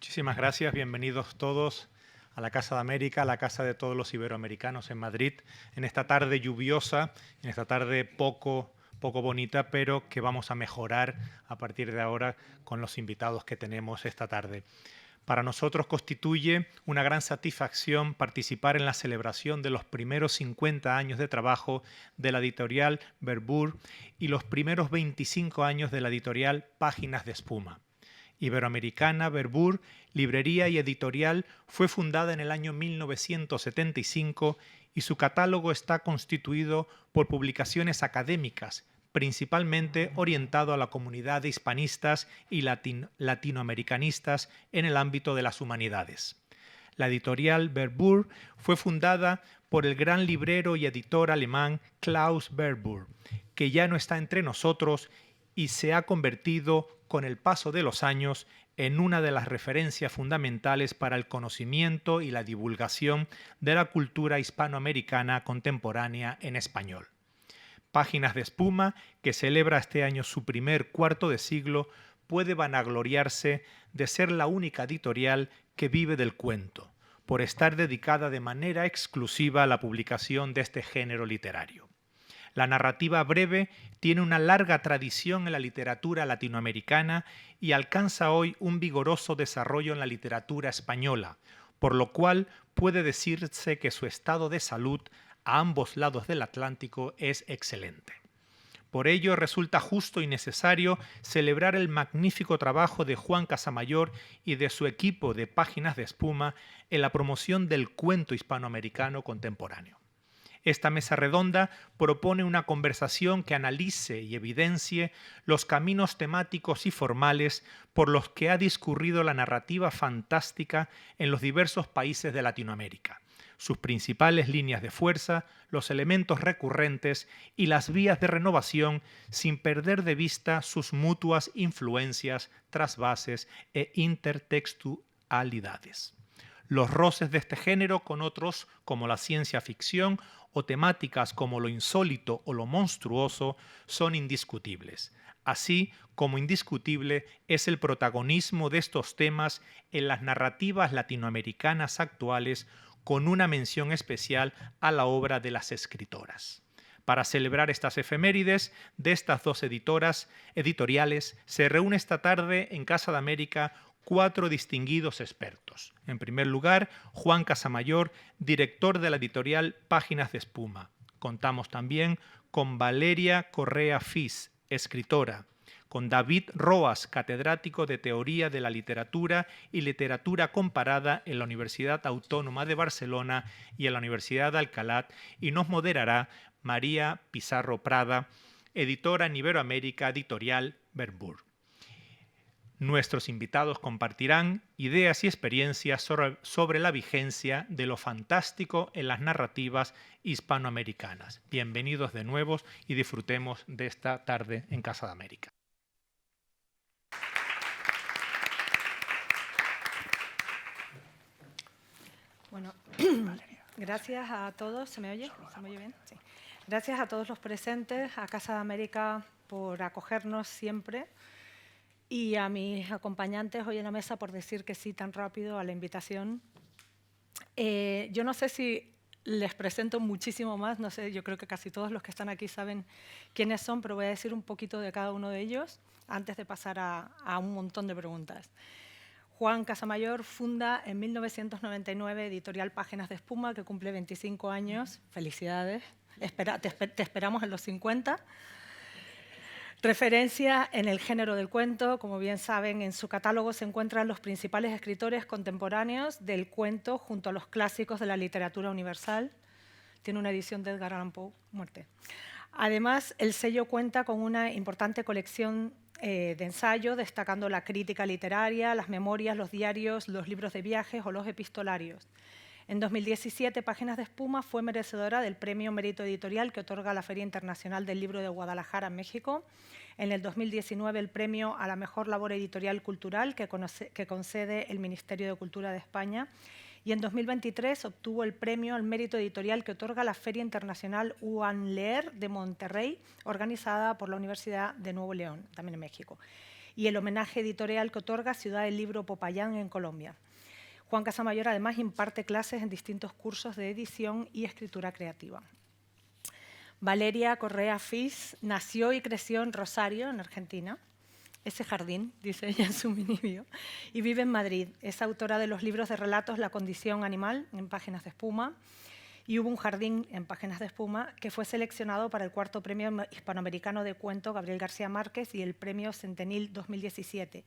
Muchísimas gracias, bienvenidos todos a la Casa de América, la casa de todos los iberoamericanos en Madrid, en esta tarde lluviosa, en esta tarde poco bonita, pero que vamos a mejorar a partir de ahora con los invitados que tenemos esta tarde. Para nosotros constituye una gran satisfacción participar en la celebración de los primeros 50 años de trabajo de la editorial Verboer y los primeros 25 años de la editorial Páginas de Espuma. Iberoamericana, Verboer, librería y editorial, fue fundada en el año 1975 y su catálogo está constituido por publicaciones académicas, principalmente orientado a la comunidad de hispanistas y latinoamericanistas en el ámbito de las humanidades. La editorial Verboer fue fundada por el gran librero y editor alemán Klaus Verboer, que ya no está entre nosotros y se ha convertido, con el paso de los años, en una de las referencias fundamentales para el conocimiento y la divulgación de la cultura hispanoamericana contemporánea en español. Páginas de Espuma, que celebra este año su primer cuarto de siglo, puede vanagloriarse de ser la única editorial que vive del cuento, por estar dedicada de manera exclusiva a la publicación de este género literario. La narrativa breve tiene una larga tradición en la literatura latinoamericana y alcanza hoy un vigoroso desarrollo en la literatura española, por lo cual puede decirse que su estado de salud a ambos lados del Atlántico es excelente. Por ello resulta justo y necesario celebrar el magnífico trabajo de Juan Casamayor y de su equipo de Páginas de Espuma en la promoción del cuento hispanoamericano contemporáneo. Esta mesa redonda propone una conversación que analice y evidencie los caminos temáticos y formales por los que ha discurrido la narrativa fantástica en los diversos países de Latinoamérica, sus principales líneas de fuerza, los elementos recurrentes y las vías de renovación, sin perder de vista sus mutuas influencias, trasvases e intertextualidades. Los roces de este género con otros como la ciencia ficción o temáticas como lo insólito o lo monstruoso son indiscutibles, así como indiscutible es el protagonismo de estos temas en las narrativas latinoamericanas actuales, con una mención especial a la obra de las escritoras. Para celebrar estas efemérides de estas dos editoriales, se reúne esta tarde en Casa de América 4 distinguidos expertos. En primer lugar, Juan Casamayor, director de la editorial Páginas de Espuma. Contamos también con Valeria Correa Fis, escritora, con David Roas, catedrático de Teoría de la Literatura y Literatura Comparada en la Universidad Autónoma de Barcelona y en la Universidad de Alcalá, y nos moderará María Pizarro Prada, editora en Iberoamérica, editorial Verboer. Nuestros invitados compartirán ideas y experiencias sobre la vigencia de lo fantástico en las narrativas hispanoamericanas. Bienvenidos de nuevo y disfrutemos de esta tarde en Casa de América. Bueno, gracias a todos. ¿Se me oye? ¿Se me oye bien? Sí. Gracias a todos los presentes, a Casa de América por acogernos siempre y a mis acompañantes hoy en la mesa por decir que sí tan rápido a la invitación. Yo no sé si les presento muchísimo más, no sé, yo creo que casi todos los que están aquí saben quiénes son, pero voy a decir un poquito de cada uno de ellos antes de pasar a un montón de preguntas. Juan Casamayor funda en 1999 Editorial Páginas de Espuma, que cumple 25 años. Felicidades. Te esperamos en los 50. Referencia en el género del cuento. Como bien saben, en su catálogo se encuentran los principales escritores contemporáneos del cuento junto a los clásicos de la literatura universal. Tiene una edición de Edgar Allan Poe, muerte. Además, el sello cuenta con una importante colección de ensayo, destacando la crítica literaria, las memorias, los diarios, los libros de viajes o los epistolarios. En 2017, Páginas de Espuma fue merecedora del Premio Mérito Editorial que otorga la Feria Internacional del Libro de Guadalajara, México. En el 2019, el Premio a la Mejor Labor Editorial Cultural que concede el Ministerio de Cultura de España. Y en 2023 obtuvo el Premio al Mérito Editorial que otorga la Feria Internacional UANLEER de Monterrey, organizada por la Universidad de Nuevo León, también en México. y el homenaje editorial que otorga Ciudad del Libro Popayán en Colombia. Juan Casamayor además imparte clases en distintos cursos de edición y escritura creativa. Valeria Correa Fis nació y creció en Rosario, en Argentina. Ese jardín, dice ella en su mini-bio, y vive en Madrid. Es autora de los libros de relatos La condición animal, en Páginas de Espuma, y Hubo un jardín, en Páginas de Espuma, que fue seleccionado para el 4º Premio Hispanoamericano de Cuento Gabriel García Márquez y el Premio Centenil 2017.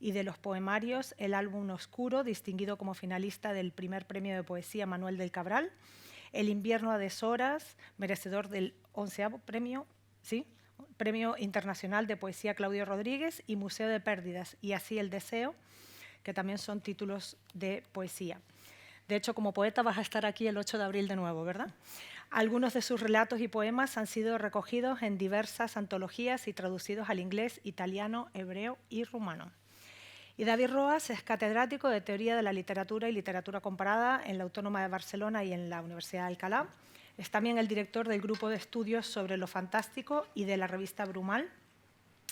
Y de los poemarios, El álbum oscuro, distinguido como finalista del primer Premio de Poesía Manuel del Cabral, El invierno a deshoras, merecedor del 11º Premio, ¿sí?, Premio Internacional de Poesía Claudio Rodríguez, y Museo de Pérdidas, y Así el deseo, que también son títulos de poesía. De hecho, como poeta vas a estar aquí el 8 de abril de nuevo, ¿verdad? Algunos de sus relatos y poemas han sido recogidos en diversas antologías y traducidos al inglés, italiano, hebreo y rumano. Y David Roas es catedrático de Teoría de la Literatura y Literatura Comparada en la Autónoma de Barcelona y en la Universidad de Alcalá. Es también el director del Grupo de Estudios sobre lo Fantástico y de la revista Brumal,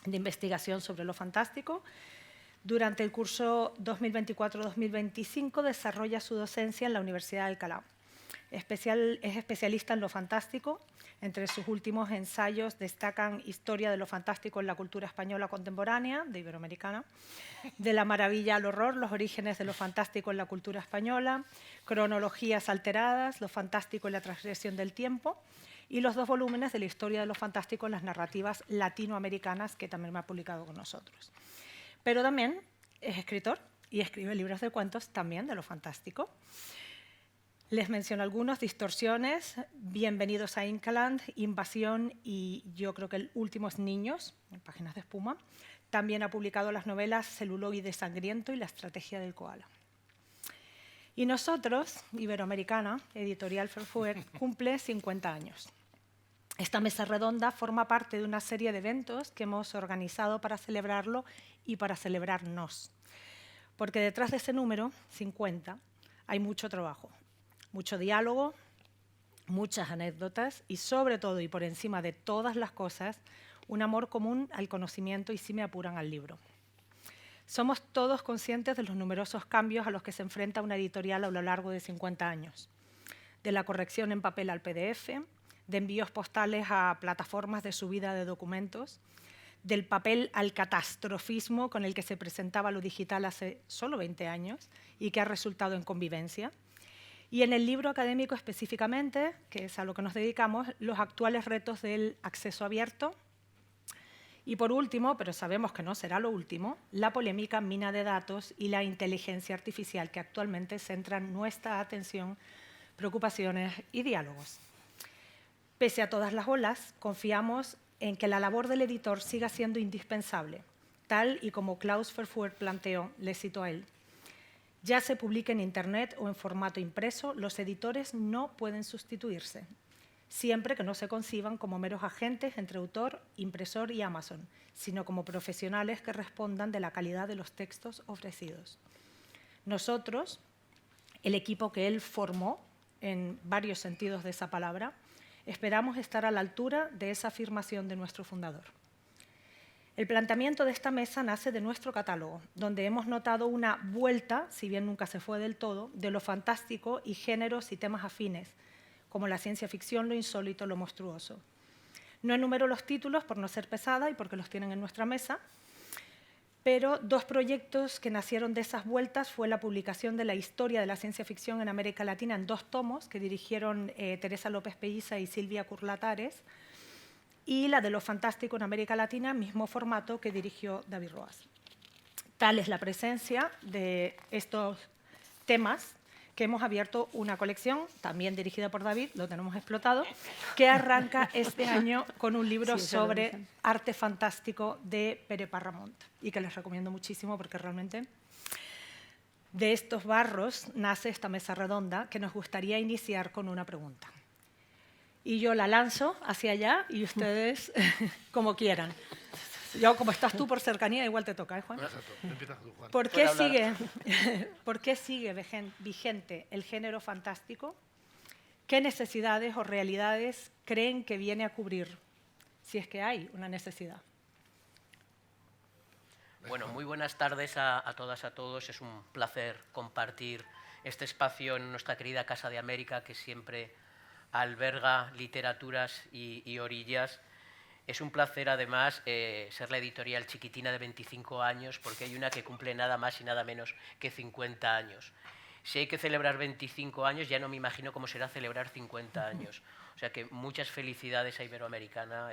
de investigación sobre lo fantástico. Durante el curso 2024-2025 desarrolla su docencia en la Universidad de Alcalá. Es especialista en lo fantástico. Entre sus últimos ensayos destacan Historia de lo fantástico en la cultura española contemporánea, de Iberoamericana, De la maravilla al horror, los orígenes de lo fantástico en la cultura española, Cronologías alteradas, lo fantástico en la transgresión del tiempo, y los 2 volúmenes de la Historia de lo fantástico en las narrativas latinoamericanas, que también me ha publicado con nosotros. Pero también es escritor y escribe libros de cuentos también de lo fantástico. Les menciono algunos: Distorsiones, Bienvenidos a Incaland, Invasión y yo creo que el último es Niños, en Páginas de Espuma. También ha publicado las novelas Celuloide sangriento y La estrategia del koala. Y nosotros, Iberoamericana, Editorial Verfurth, cumple 50 años. Esta mesa redonda forma parte de una serie de eventos que hemos organizado para celebrarlo y para celebrarnos. Porque detrás de ese número, 50, hay mucho trabajo, mucho diálogo, muchas anécdotas y, sobre todo y por encima de todas las cosas, un amor común al conocimiento y, si me apuran, al libro. Somos todos conscientes de los numerosos cambios a los que se enfrenta una editorial a lo largo de 50 años. De la corrección en papel al PDF, de envíos postales a plataformas de subida de documentos, del papel al catastrofismo con el que se presentaba lo digital hace solo 20 años y que ha resultado en convivencia. Y en el libro académico específicamente, que es a lo que nos dedicamos, los actuales retos del acceso abierto. Y por último, pero sabemos que no será lo último, la polémica mina de datos y la inteligencia artificial que actualmente centran nuestra atención, preocupaciones y diálogos. Pese a todas las olas, confiamos en que la labor del editor siga siendo indispensable, tal y como Klaus Verfurth planteó, le cito a él. Ya se publique en Internet o en formato impreso, los editores no pueden sustituirse, siempre que no se conciban como meros agentes entre autor, impresor y Amazon, sino como profesionales que respondan de la calidad de los textos ofrecidos. Nosotros, el equipo que él formó, en varios sentidos de esa palabra, esperamos estar a la altura de esa afirmación de nuestro fundador. El planteamiento de esta mesa nace de nuestro catálogo, donde hemos notado una vuelta, si bien nunca se fue del todo, de lo fantástico y géneros y temas afines, como la ciencia ficción, lo insólito, lo monstruoso. No enumero los títulos por no ser pesada y porque los tienen en nuestra mesa, pero 2 proyectos que nacieron de esas vueltas fue la publicación de la historia de la ciencia ficción en América Latina en 2 tomos que dirigieron Teresa López Pelliza y Silvia Curlatares, y la de lo fantástico en América Latina, mismo formato que dirigió David Roas. Tal es la presencia de estos temas que hemos abierto una colección, también dirigida por David, lo tenemos explotado, que arranca este año con un libro sobre arte fantástico de Pere Parramont y que les recomiendo muchísimo porque realmente de estos barros nace esta mesa redonda que nos gustaría iniciar con una pregunta. Y yo la lanzo hacia allá y ustedes como quieran. Yo, como estás tú por cercanía, igual te toca, ¿eh, Juan? Exacto, empiezas tú, Juan. ¿Por qué sigue vigente el género fantástico? ¿Qué necesidades o realidades creen que viene a cubrir, si es que hay una necesidad? Bueno, muy buenas tardes a todas, a todos. Es un placer compartir este espacio en nuestra querida Casa de América, que siempre alberga literaturas y orillas. Es un placer, además, ser la editorial chiquitina de 25 años, porque hay una que cumple nada más y nada menos que 50 años. Si hay que celebrar 25 años, ya no me imagino cómo será celebrar 50 años. O sea que muchas felicidades a Iberoamericana.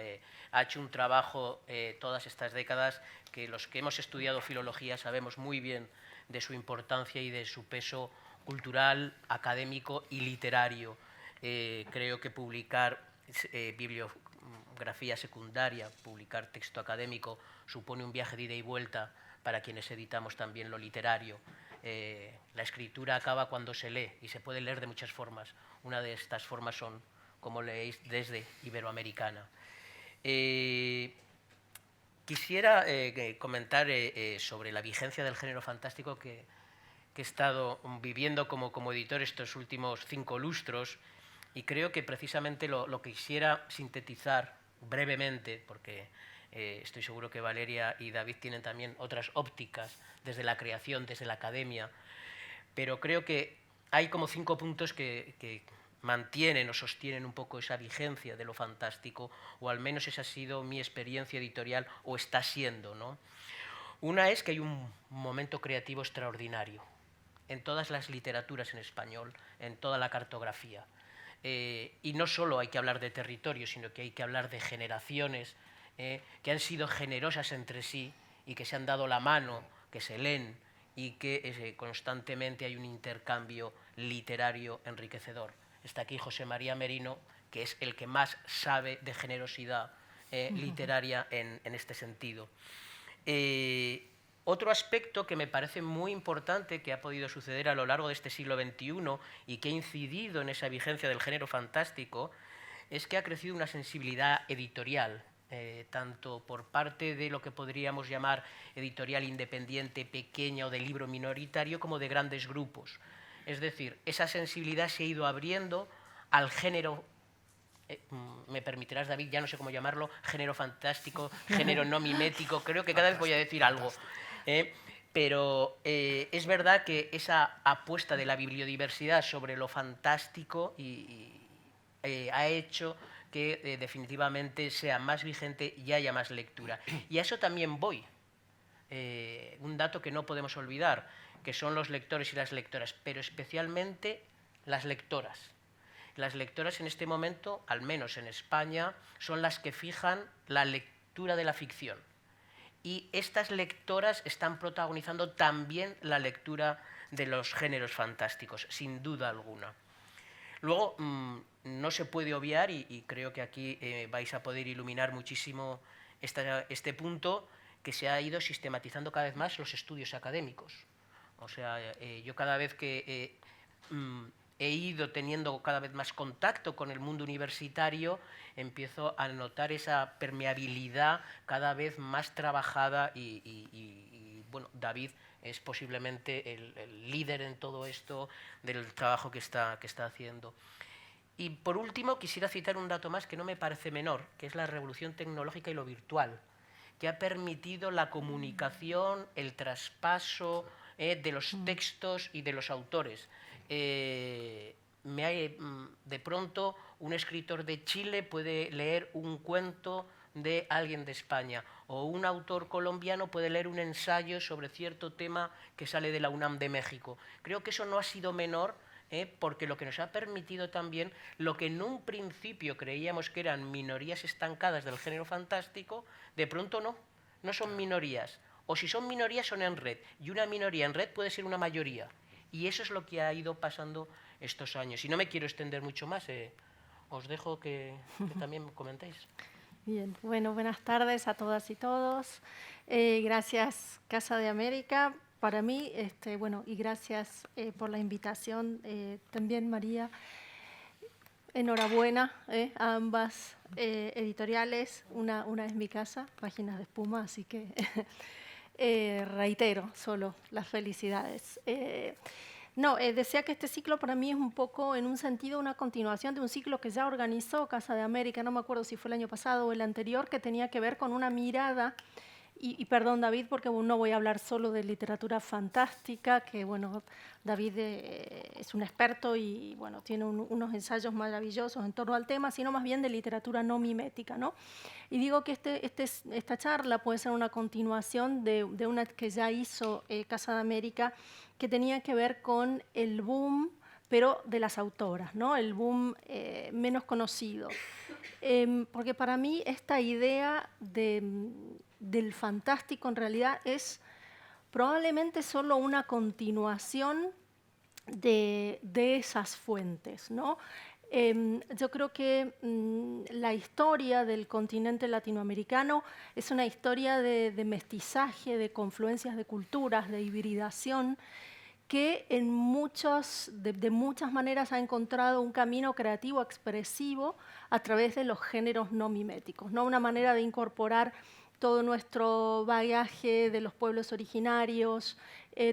Ha hecho un trabajo todas estas décadas que los que hemos estudiado filología sabemos muy bien de su importancia y de su peso cultural, académico y literario. Creo que publicar bibliografía secundaria, publicar texto académico, supone un viaje de ida y vuelta para quienes editamos también lo literario. La escritura acaba cuando se lee y se puede leer de muchas formas. Una de estas formas son, como leéis, desde Iberoamericana. Quisiera comentar sobre la vigencia del género fantástico que he estado viviendo como editor estos últimos 5 lustros, y creo que precisamente lo quisiera sintetizar brevemente, porque estoy seguro que Valeria y David tienen también otras ópticas desde la creación, desde la academia, pero creo que hay como 5 puntos que mantienen o sostienen un poco esa vigencia de lo fantástico, o al menos esa ha sido mi experiencia editorial, o está siendo, ¿no? Una es que hay un momento creativo extraordinario en todas las literaturas en español, en toda la cartografía. Y no solo hay que hablar de territorio, sino que hay que hablar de generaciones que han sido generosas entre sí y que se han dado la mano, que se leen y que constantemente hay un intercambio literario enriquecedor. Está aquí José María Merino, que es el que más sabe de generosidad literaria en este sentido. Otro aspecto que me parece muy importante que ha podido suceder a lo largo de este siglo XXI y que ha incidido en esa vigencia del género fantástico es que ha crecido una sensibilidad editorial, tanto por parte de lo que podríamos llamar editorial independiente, pequeña o de libro minoritario, como de grandes grupos. Es decir, esa sensibilidad se ha ido abriendo al género, me permitirás, David, ya no sé cómo llamarlo, género fantástico, género no mimético, creo que cada vez voy a decir algo. Pero es verdad que esa apuesta de la bibliodiversidad sobre lo fantástico ha hecho que definitivamente sea más vigente y haya más lectura. Y a eso también voy. Un dato que no podemos olvidar, que son los lectores y las lectoras, pero especialmente las lectoras. Las lectoras en este momento, al menos en España, son las que fijan la lectura de la ficción. Y estas lectoras están protagonizando también la lectura de los géneros fantásticos, sin duda alguna. Luego, no se puede obviar, y creo que aquí vais a poder iluminar muchísimo este punto, que se ha ido sistematizando cada vez más los estudios académicos. O sea, yo cada vez que he ido teniendo cada vez más contacto con el mundo universitario, empiezo a notar esa permeabilidad cada vez más trabajada y bueno, David es posiblemente el líder en todo esto del trabajo que está haciendo. Y por último, quisiera citar un dato más que no me parece menor, que es la revolución tecnológica y lo virtual, que ha permitido la comunicación, el traspaso de los textos y de los autores. De pronto un escritor de Chile puede leer un cuento de alguien de España, o un autor colombiano puede leer un ensayo sobre cierto tema que sale de la UNAM de México. Creo que eso no ha sido menor, porque lo que nos ha permitido también, lo que en un principio creíamos que eran minorías estancadas del género fantástico, de pronto no son minorías, o si son minorías son en red, y una minoría en red puede ser una mayoría. Y eso es lo que ha ido pasando estos años. Y no me quiero extender mucho más, os dejo que también comentéis. Bien, bueno, buenas tardes a todas y todos. Gracias, Casa de América. Para mí, bueno, y gracias por la invitación también, María. Enhorabuena a ambas editoriales. Una es mi casa, Páginas de Espuma, así que reitero solo las felicidades. Decía que este ciclo para mí es un poco, en un sentido, una continuación de un ciclo que ya organizó Casa de América, no me acuerdo si fue el año pasado o el anterior, que tenía que ver con una mirada y perdón, David, porque no voy a hablar solo de literatura fantástica, que bueno, David es un experto y bueno, tiene unos ensayos maravillosos en torno al tema, sino más bien de literatura no mimética, ¿no? Y digo que esta charla puede ser una continuación de una que ya hizo Casa de América, que tenía que ver con el boom, pero de las autoras, ¿no? El boom menos conocido. Porque para mí esta idea del fantástico en realidad es probablemente solo una continuación de esas fuentes, ¿no? Yo creo que la historia del continente latinoamericano es una historia de mestizaje, de confluencias de culturas, de hibridación, que de muchas maneras ha encontrado un camino creativo expresivo a través de los géneros no miméticos, ¿no? Una manera de incorporar todo nuestro bagaje de los pueblos originarios,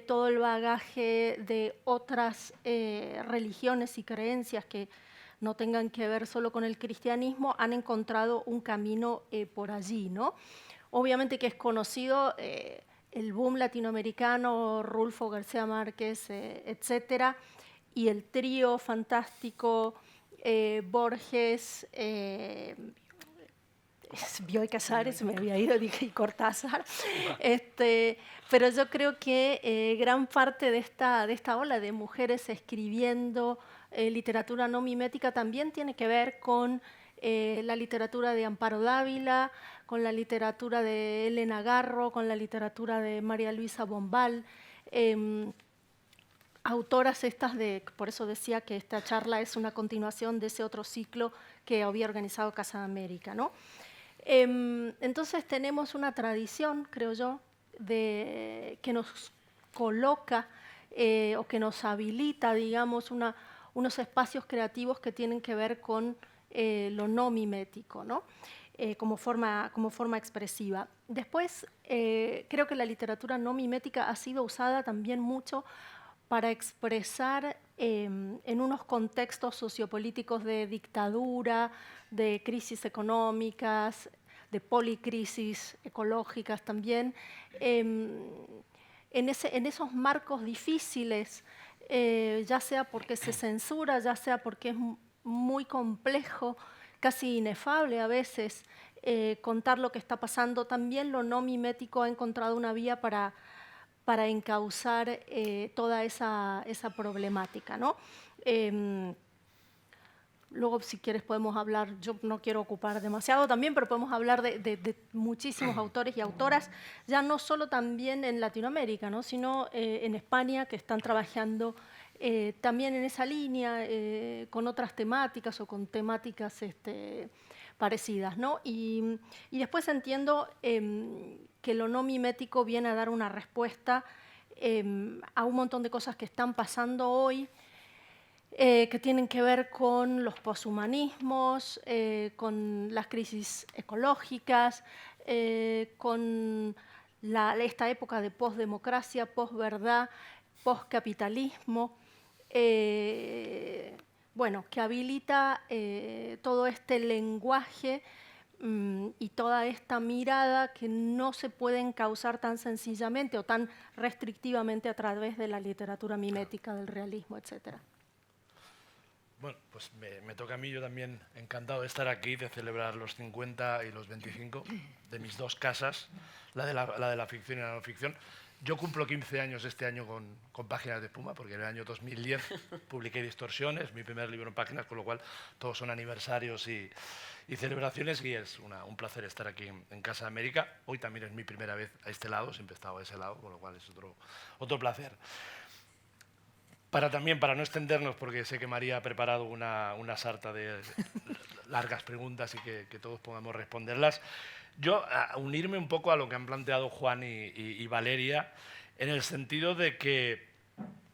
todo el bagaje de otras religiones y creencias que no tengan que ver solo con el cristianismo, han encontrado un camino por allí, ¿no? Obviamente que es conocido el boom latinoamericano, Rulfo García Márquez, etcétera, y el trío fantástico Borges, Bioy Casares, me había ido, dije, y Cortázar. Pero yo creo que gran parte de esta ola de mujeres escribiendo literatura no mimética también tiene que ver con la literatura de Amparo Dávila, con la literatura de Elena Garro, con la literatura de María Luisa Bombal, autoras estas por eso decía que esta charla es una continuación de ese otro ciclo que había organizado Casa de América, ¿no? Entonces tenemos una tradición, creo yo, que nos coloca o que nos habilita, digamos, unos espacios creativos que tienen que ver con lo no mimético, ¿no? Como forma expresiva. Después, creo que la literatura no mimética ha sido usada también mucho para expresar en unos contextos sociopolíticos de dictadura, de crisis económicas, de policrisis ecológicas también, en esos marcos difíciles, ya sea porque se censura, ya sea porque es muy complejo, casi inefable a veces, contar lo que está pasando, también lo no mimético ha encontrado una vía para encauzar toda esa problemática, ¿no? Luego, si quieres, podemos hablar, yo no quiero ocupar demasiado también, pero podemos hablar de muchísimos autores y autoras, ya no solo también en Latinoamérica, ¿no? Sino en España, que están trabajando también en esa línea, con otras temáticas o con temáticas parecidas, ¿no? Y después entiendo que lo no mimético viene a dar una respuesta a un montón de cosas que están pasando hoy, que tienen que ver con los poshumanismos, con las crisis ecológicas, con esta época de posdemocracia, posverdad, poscapitalismo, bueno, que habilita todo este lenguaje y toda esta mirada que no se puede encauzar tan sencillamente o tan restrictivamente a través de la literatura mimética, del realismo, etcétera. Bueno, pues me toca a mí, yo también encantado de estar aquí, de celebrar los 50 y los 25 de mis dos casas, la de la ficción y la no ficción. Yo cumplo 15 años este año con Páginas de Espuma, porque en el año 2010 publiqué Distorsiones, mi primer libro en páginas, con lo cual todos son aniversarios y celebraciones, y es un placer estar aquí en Casa de América. Hoy también es mi primera vez a este lado, siempre he estado a ese lado, con lo cual es otro placer. Para no extendernos, porque sé que María ha preparado una sarta de largas preguntas y que todos podamos responderlas, yo a unirme un poco a lo que han planteado Juan y Valeria, en el sentido de que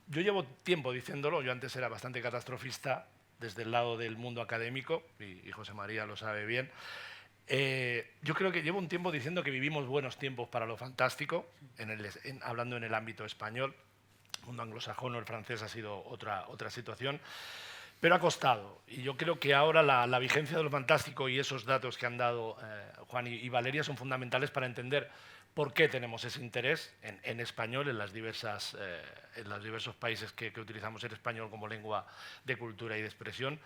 yo llevo tiempo diciéndolo, yo antes era bastante catastrofista desde el lado del mundo académico, y José María lo sabe bien. Yo creo que llevo un tiempo diciendo que vivimos buenos tiempos para lo fantástico, hablando en el ámbito español. El mundo anglosajón o el francés ha sido otra situación, pero ha costado. Y yo creo que ahora la vigencia de lo fantástico y esos datos que han dado Juan y Valeria son fundamentales para entender ¿Por qué tenemos ese interés en español en los diversos países que utilizamos el español como lengua de cultura y de expresión?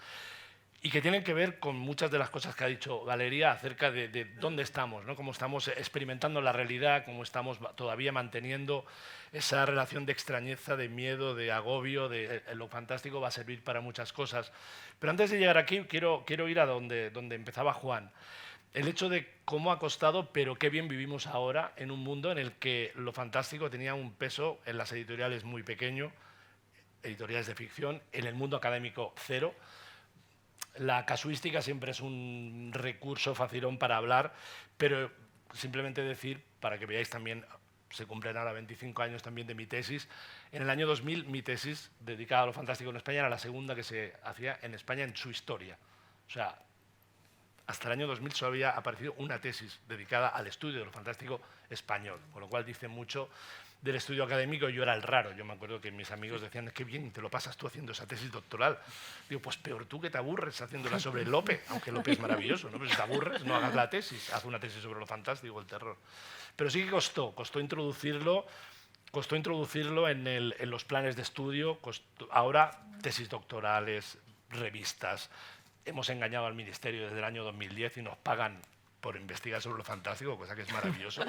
Y que tienen que ver con muchas de las cosas que ha dicho Valeria acerca de dónde estamos, ¿no? Cómo estamos experimentando la realidad, cómo estamos todavía manteniendo esa relación de extrañeza, de miedo, de agobio, de lo fantástico va a servir para muchas cosas. Pero antes de llegar aquí, quiero ir a donde empezaba Juan. El hecho de cómo ha costado, pero qué bien vivimos ahora en un mundo en el que lo fantástico tenía un peso en las editoriales muy pequeño, editoriales de ficción, en el mundo académico cero. La casuística siempre es un recurso facilón para hablar, pero simplemente decir, para que veáis también, se cumplen ahora 25 años también de mi tesis. En el año 2000, mi tesis dedicada a lo fantástico en España era la segunda que se hacía en España en su historia. O sea, hasta el año 2000 solo había aparecido una tesis dedicada al estudio de lo fantástico español, con lo cual dice mucho del estudio académico. Yo era el raro. Yo me acuerdo que mis amigos decían, qué bien, te lo pasas tú haciendo esa tesis doctoral. Digo, pues peor tú que te aburres haciéndola sobre Lope, aunque Lope es maravilloso, ¿no? Pero si te aburres, no hagas la tesis, haz una tesis sobre lo fantástico, el terror. Pero sí que costó introducirlo en los planes de estudio. Ahora, tesis doctorales, revistas. Hemos engañado al Ministerio desde el año 2010 y nos pagan por investigar sobre lo fantástico, cosa que es maravilloso.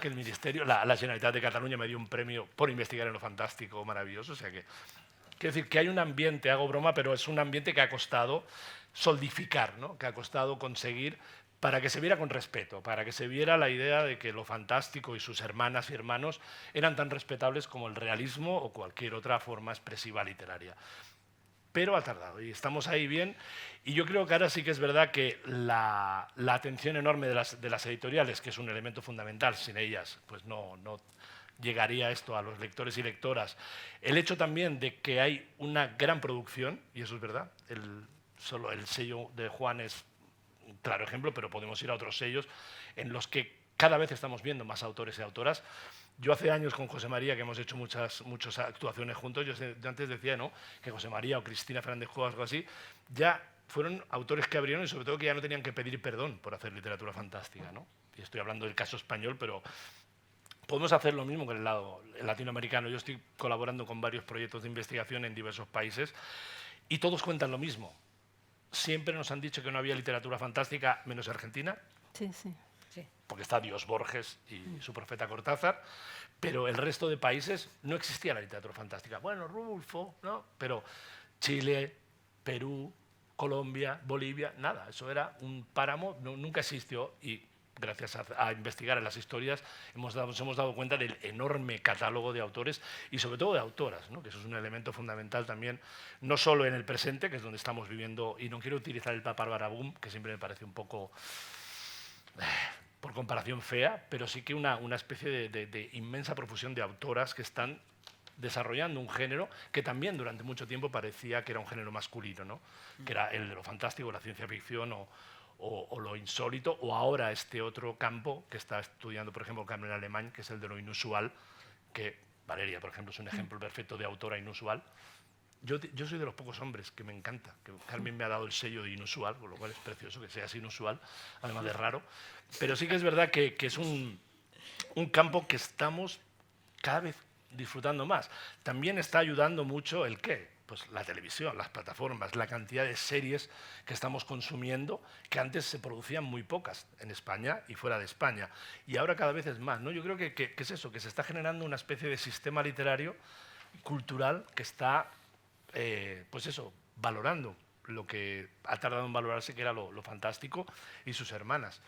Que el Ministerio, la Generalitat de Cataluña me dio un premio por investigar en lo fantástico, maravilloso. O sea que, quiero decir que hay un ambiente, hago broma, pero es un ambiente que ha costado solidificar, ¿no? Que ha costado conseguir para que se viera con respeto, para que se viera la idea de que lo fantástico y sus hermanas y hermanos eran tan respetables como el realismo o cualquier otra forma expresiva literaria. Pero ha tardado y estamos ahí bien. Y yo creo que ahora sí que es verdad que la atención enorme de las editoriales, que es un elemento fundamental, sin ellas pues no llegaría esto a los lectores y lectoras. El hecho también de que hay una gran producción, y eso es verdad, solo el sello de Juan es un claro ejemplo, pero podemos ir a otros sellos en los que cada vez estamos viendo más autores y autoras. Yo hace años con José María, que hemos hecho muchas actuaciones juntos, yo antes decía, ¿no?, que José María o Cristina Fernández Cuevas o algo así, ya fueron autores que abrieron y sobre todo que ya no tenían que pedir perdón por hacer literatura fantástica, ¿no? Y estoy hablando del caso español, pero podemos hacer lo mismo con el lado latinoamericano. Yo estoy colaborando con varios proyectos de investigación en diversos países y todos cuentan lo mismo. Siempre nos han dicho que no había literatura fantástica, menos Argentina. Sí, sí. Porque está Dios Borges y su profeta Cortázar, pero el resto de países no existía la literatura fantástica. Bueno, Rulfo, ¿no? Pero Chile, Perú, Colombia, Bolivia, nada. Eso era un páramo, nunca existió y gracias a investigar en las historias nos hemos dado cuenta del enorme catálogo de autores y sobre todo de autoras, ¿no? Que eso es un elemento fundamental también, no solo en el presente, que es donde estamos viviendo, y no quiero utilizar el paparbaraboom, que siempre me parece un poco por comparación fea, pero sí que una especie de inmensa profusión de autoras que están desarrollando un género que también durante mucho tiempo parecía que era un género masculino, ¿no? Que era el de lo fantástico, la ciencia ficción o lo insólito, o ahora este otro campo que está estudiando, por ejemplo, Carmen Alemán, que es el de lo inusual, que Valeria, por ejemplo, es un ejemplo perfecto de autora inusual. Yo soy de los pocos hombres que me encanta, que Carmen me ha dado el sello de inusual, con lo cual es precioso que seas inusual, además de raro. Pero sí que es verdad que es un campo que estamos cada vez disfrutando más. También está ayudando mucho el qué, pues la televisión, las plataformas, la cantidad de series que estamos consumiendo, que antes se producían muy pocas en España y fuera de España. Y ahora cada vez es más, ¿no? Yo creo que es eso, que se está generando una especie de sistema literario, cultural, que está pues eso, valorando lo que ha tardado en valorarse, que era lo fantástico y sus hermanas.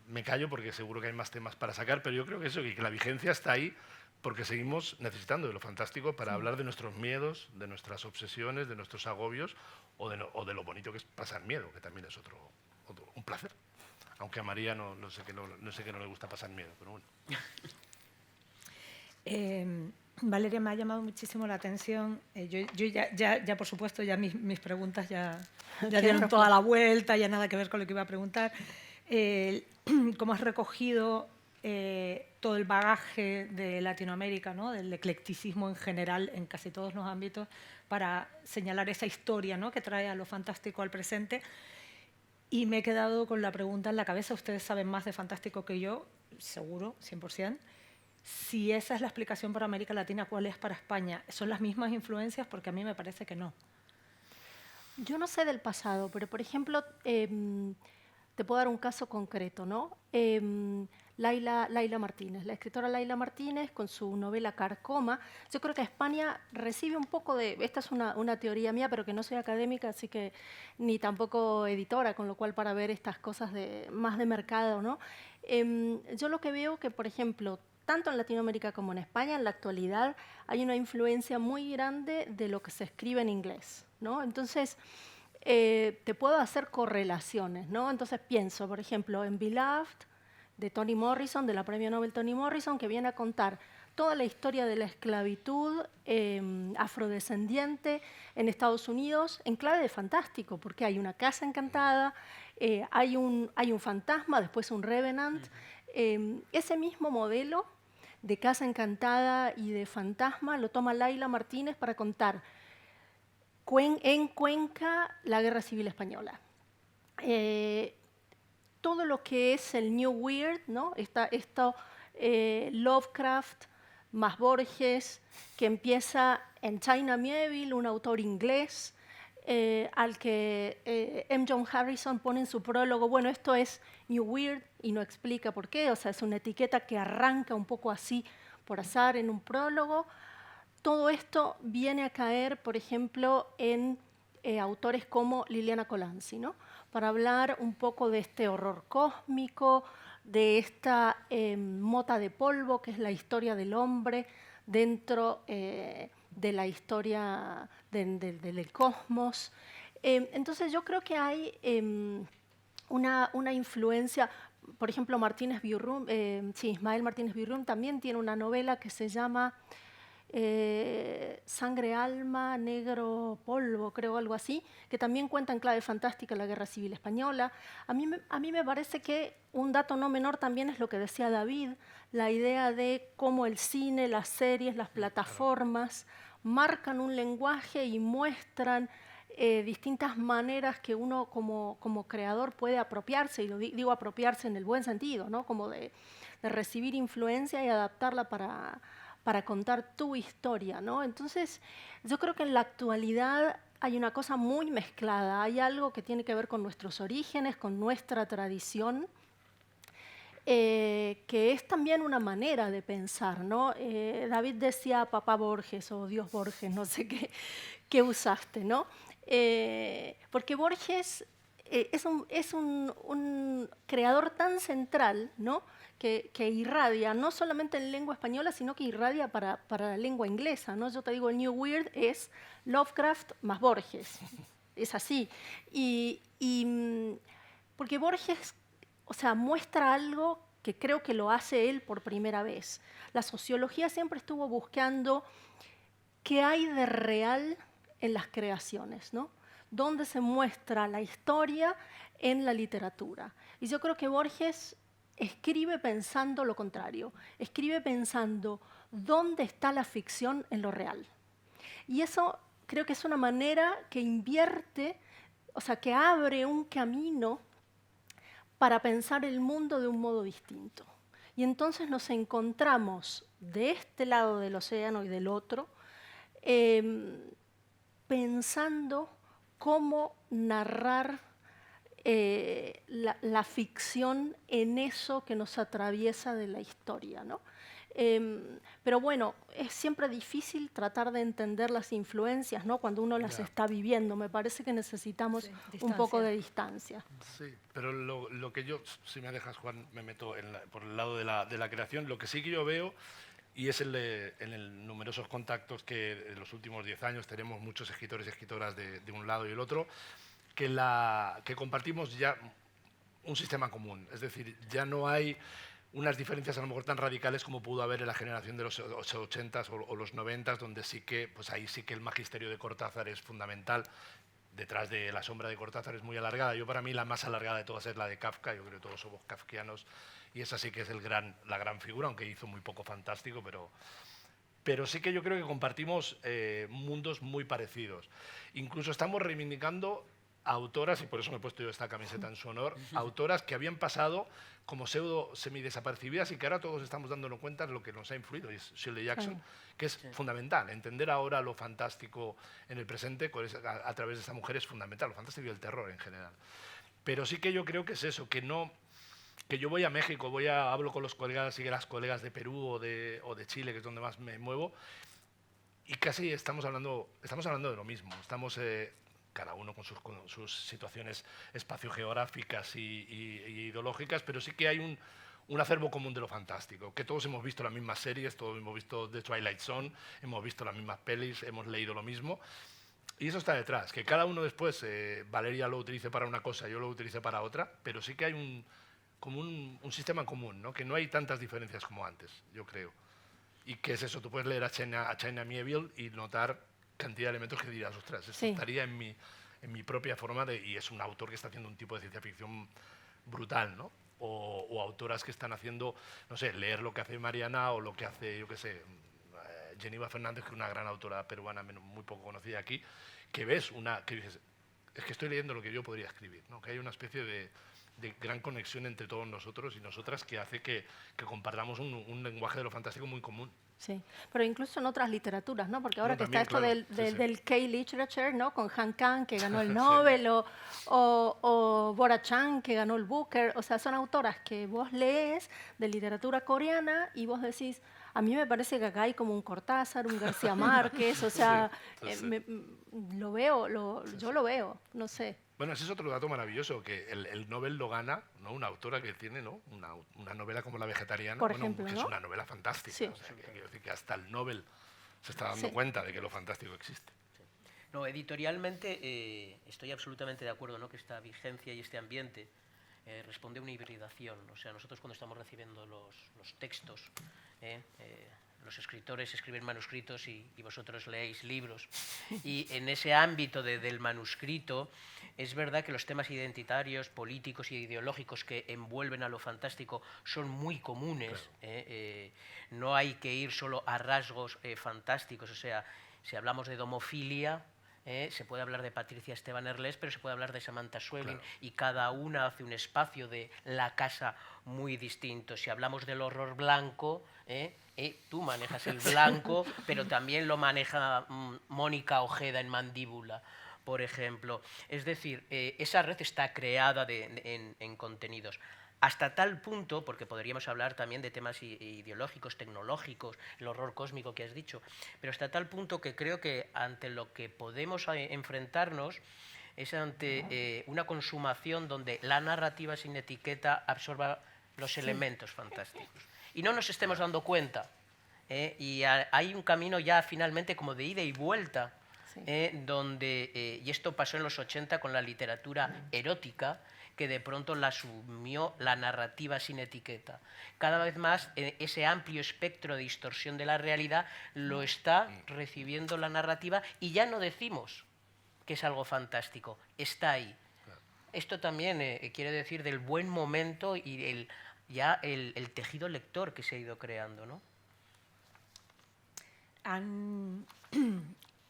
Me callo porque seguro que hay más temas para sacar, pero yo creo que eso, que la vigencia está ahí porque seguimos necesitando de lo fantástico para hablar de nuestros miedos, de nuestras obsesiones, de nuestros agobios o de lo bonito que es pasar miedo, que también es un placer. Aunque a María no sé que no le gusta pasar miedo, pero bueno. Valeria, me ha llamado muchísimo la atención. Yo ya por supuesto, ya mis preguntas ya dieron toda la vuelta, ya nada que ver con lo que iba a preguntar. ¿Cómo has recogido todo el bagaje de Latinoamérica, ¿no?, del eclecticismo en general en casi todos los ámbitos, para señalar esa historia, ¿no?, que trae a lo fantástico al presente? Y me he quedado con la pregunta en la cabeza, ustedes saben más de fantástico que yo, seguro, 100%. Si esa es la explicación para América Latina, ¿cuál es para España? ¿Son las mismas influencias? Porque a mí me parece que no. Yo no sé del pasado, pero por ejemplo, te puedo dar un caso concreto, ¿no? Laila Martínez, la escritora Laila Martínez, con su novela Carcoma. Yo creo que España recibe un poco de... Esta es una teoría mía, pero que no soy académica, así que ni tampoco editora, con lo cual para ver estas cosas más de mercado, ¿no? Yo lo que veo que, por ejemplo, tanto en Latinoamérica como en España, en la actualidad, hay una influencia muy grande de lo que se escribe en inglés, ¿no? Entonces, te puedo hacer correlaciones, ¿no? Entonces pienso, por ejemplo, en Beloved, de Toni Morrison, de la premio Nobel Toni Morrison, que viene a contar toda la historia de la esclavitud afrodescendiente en Estados Unidos en clave de fantástico, porque hay una casa encantada, hay un fantasma, después un revenant. Ese mismo modelo de casa encantada y de fantasma lo toma Laila Martínez para contar en Cuenca la Guerra Civil Española. Todo lo que es el New Weird, ¿no? Esto Lovecraft más Borges, que empieza en China Miéville, un autor inglés, al que M. John Harrison pone en su prólogo, bueno, esto es New Weird, y no explica por qué, o sea, es una etiqueta que arranca un poco así por azar en un prólogo. Todo esto viene a caer, por ejemplo, en autores como Liliana Colanzi, ¿no? Para hablar un poco de este horror cósmico, de esta mota de polvo, que es la historia del hombre dentro de la historia del cosmos. Entonces yo creo que hay una influencia, por ejemplo, Martínez Bierrum, Ismael Martínez Bierrum también tiene una novela que se llama Sangre, Alma, Negro, Polvo, creo, algo así, que también cuenta en clave fantástica la Guerra Civil Española. A mí me parece que un dato no menor también es lo que decía David, la idea de cómo el cine, las series, las plataformas marcan un lenguaje y muestran distintas maneras que uno como creador puede apropiarse, y lo digo apropiarse en el buen sentido, ¿no? Como de recibir influencia y adaptarla para contar tu historia, ¿no? Entonces, yo creo que en la actualidad hay una cosa muy mezclada, hay algo que tiene que ver con nuestros orígenes, con nuestra tradición, que es también una manera de pensar, ¿no? David decía papá Borges o Dios Borges, no sé qué usaste, ¿no? Porque Borges es un creador tan central, ¿no? Que irradia, no solamente en lengua española, sino que irradia para la lengua inglesa, ¿no? Yo te digo, el New Weird es Lovecraft más Borges, es así. Porque Borges, o sea, muestra algo que creo que lo hace él por primera vez. La sociología siempre estuvo buscando qué hay de real en las creaciones, ¿no? Dónde se muestra la historia en la literatura. Y yo creo que Borges escribe pensando lo contrario, escribe pensando dónde está la ficción en lo real. Y eso creo que es una manera que invierte, o sea, que abre un camino para pensar el mundo de un modo distinto. Y entonces nos encontramos de este lado del océano y del otro, pensando cómo narrar la ficción en eso que nos atraviesa de la historia, ¿no? Pero bueno, es siempre difícil tratar de entender las influencias, ¿no? Cuando uno las está viviendo. Me parece que necesitamos un poco de distancia. Sí, pero lo que yo, si me dejas, Juan, me meto por el lado de la creación. Lo que sí que yo veo, y es en numerosos contactos que en los últimos 10 años tenemos muchos escritores y escritoras de un lado y el otro, que compartimos ya un sistema común. Es decir, ya no hay unas diferencias a lo mejor tan radicales como pudo haber en la generación de los 80s o los 90s, donde sí que, pues ahí sí que el magisterio de Cortázar es fundamental. Detrás de la sombra de Cortázar es muy alargada. Yo, para mí, la más alargada de todas es la de Kafka. Yo creo que todos somos kafkianos y esa sí que es la gran figura, aunque hizo muy poco fantástico, pero sí que yo creo que compartimos mundos muy parecidos. Incluso estamos reivindicando autoras, y por eso me he puesto yo esta camiseta en su honor, autoras que habían pasado como pseudo semidesapercibidas y que ahora todos estamos dándonos cuenta de lo que nos ha influido, y es Shirley Jackson, que es fundamental. Entender ahora lo fantástico en el presente a través de esta mujer es fundamental, lo fantástico y el terror en general. Pero sí que yo creo que es eso, que yo voy a México, hablo con los colegas y las colegas de Perú o de Chile, que es donde más me muevo, y casi estamos hablando de lo mismo. Estamos cada uno con sus situaciones espaciogeográficas y ideológicas, pero sí que hay un acervo común de lo fantástico, que todos hemos visto las mismas series, todos hemos visto The Twilight Zone, hemos visto las mismas pelis, hemos leído lo mismo, y eso está detrás, que cada uno después, Valeria lo utilice para una cosa, yo lo utilice para otra, pero sí que hay como un sistema común, ¿no? Que no hay tantas diferencias como antes, yo creo. Y que es eso, tú puedes leer a China Miéville y notar cantidad de elementos que dirás, ostras, esto estaría en mi propia forma y es un autor que está haciendo un tipo de ciencia ficción brutal, ¿no? O autoras que están haciendo, no sé, leer lo que hace Mariana o lo que hace, yo qué sé, Geneva Fernández, que es una gran autora peruana muy poco conocida aquí, que ves que dices, es que estoy leyendo lo que yo podría escribir, ¿no? Que hay una especie de gran conexión entre todos nosotros y nosotras que hace que compartamos un lenguaje de lo fantástico muy común. Sí, pero incluso en otras literaturas, ¿no? Porque ahora que también, está esto claro, del K-Literature, ¿no? Con Han Kang, que ganó el Nobel, o Bora Chan, que ganó el Booker. O sea, son autoras que vos lees de literatura coreana y vos decís, a mí me parece que acá hay como un Cortázar, un García Márquez, o sea, lo veo, yo lo veo, no sé. Bueno, ese es otro dato maravilloso, que el Nobel lo gana, ¿no? Una autora que tiene, ¿no? una novela como La Vegetariana, por ejemplo, que ¿no? es una novela fantástica. Sí. O sea, quiero decir que hasta el Nobel se está dando cuenta de que lo fantástico existe. No, editorialmente estoy absolutamente de acuerdo, ¿no? Que esta vigencia y este ambiente responde a una hibridación. O sea, nosotros cuando estamos recibiendo los textos, los escritores escriben manuscritos y vosotros leéis libros. Y en ese ámbito del manuscrito es verdad que los temas identitarios, políticos y ideológicos que envuelven a lo fantástico son muy comunes. Claro. No hay que ir solo a rasgos fantásticos. O sea, si hablamos de domofilia, se puede hablar de Patricia Esteban Herlés, pero se puede hablar de Samantha Schweblin, claro. Y cada una hace un espacio de la casa muy distinto. Si hablamos del horror blanco, tú manejas el blanco, pero también lo maneja Mónica Ojeda en Mandíbula, por ejemplo. Es decir, esa red está creada en contenidos. Hasta tal punto, porque podríamos hablar también de temas ideológicos, tecnológicos, el horror cósmico que has dicho, pero hasta tal punto que creo que ante lo que podemos enfrentarnos es ante una consumación donde la narrativa sin etiqueta absorba los elementos fantásticos. Y no nos estemos dando cuenta. Y hay un camino ya finalmente como de ida y vuelta, donde, y esto pasó en los 80 con la literatura erótica, que de pronto la asumió la narrativa sin etiqueta. Cada vez más ese amplio espectro de distorsión de la realidad lo está recibiendo la narrativa y ya no decimos que es algo fantástico, está ahí. Esto también quiere decir del buen momento y el tejido lector que se ha ido creando, ¿no?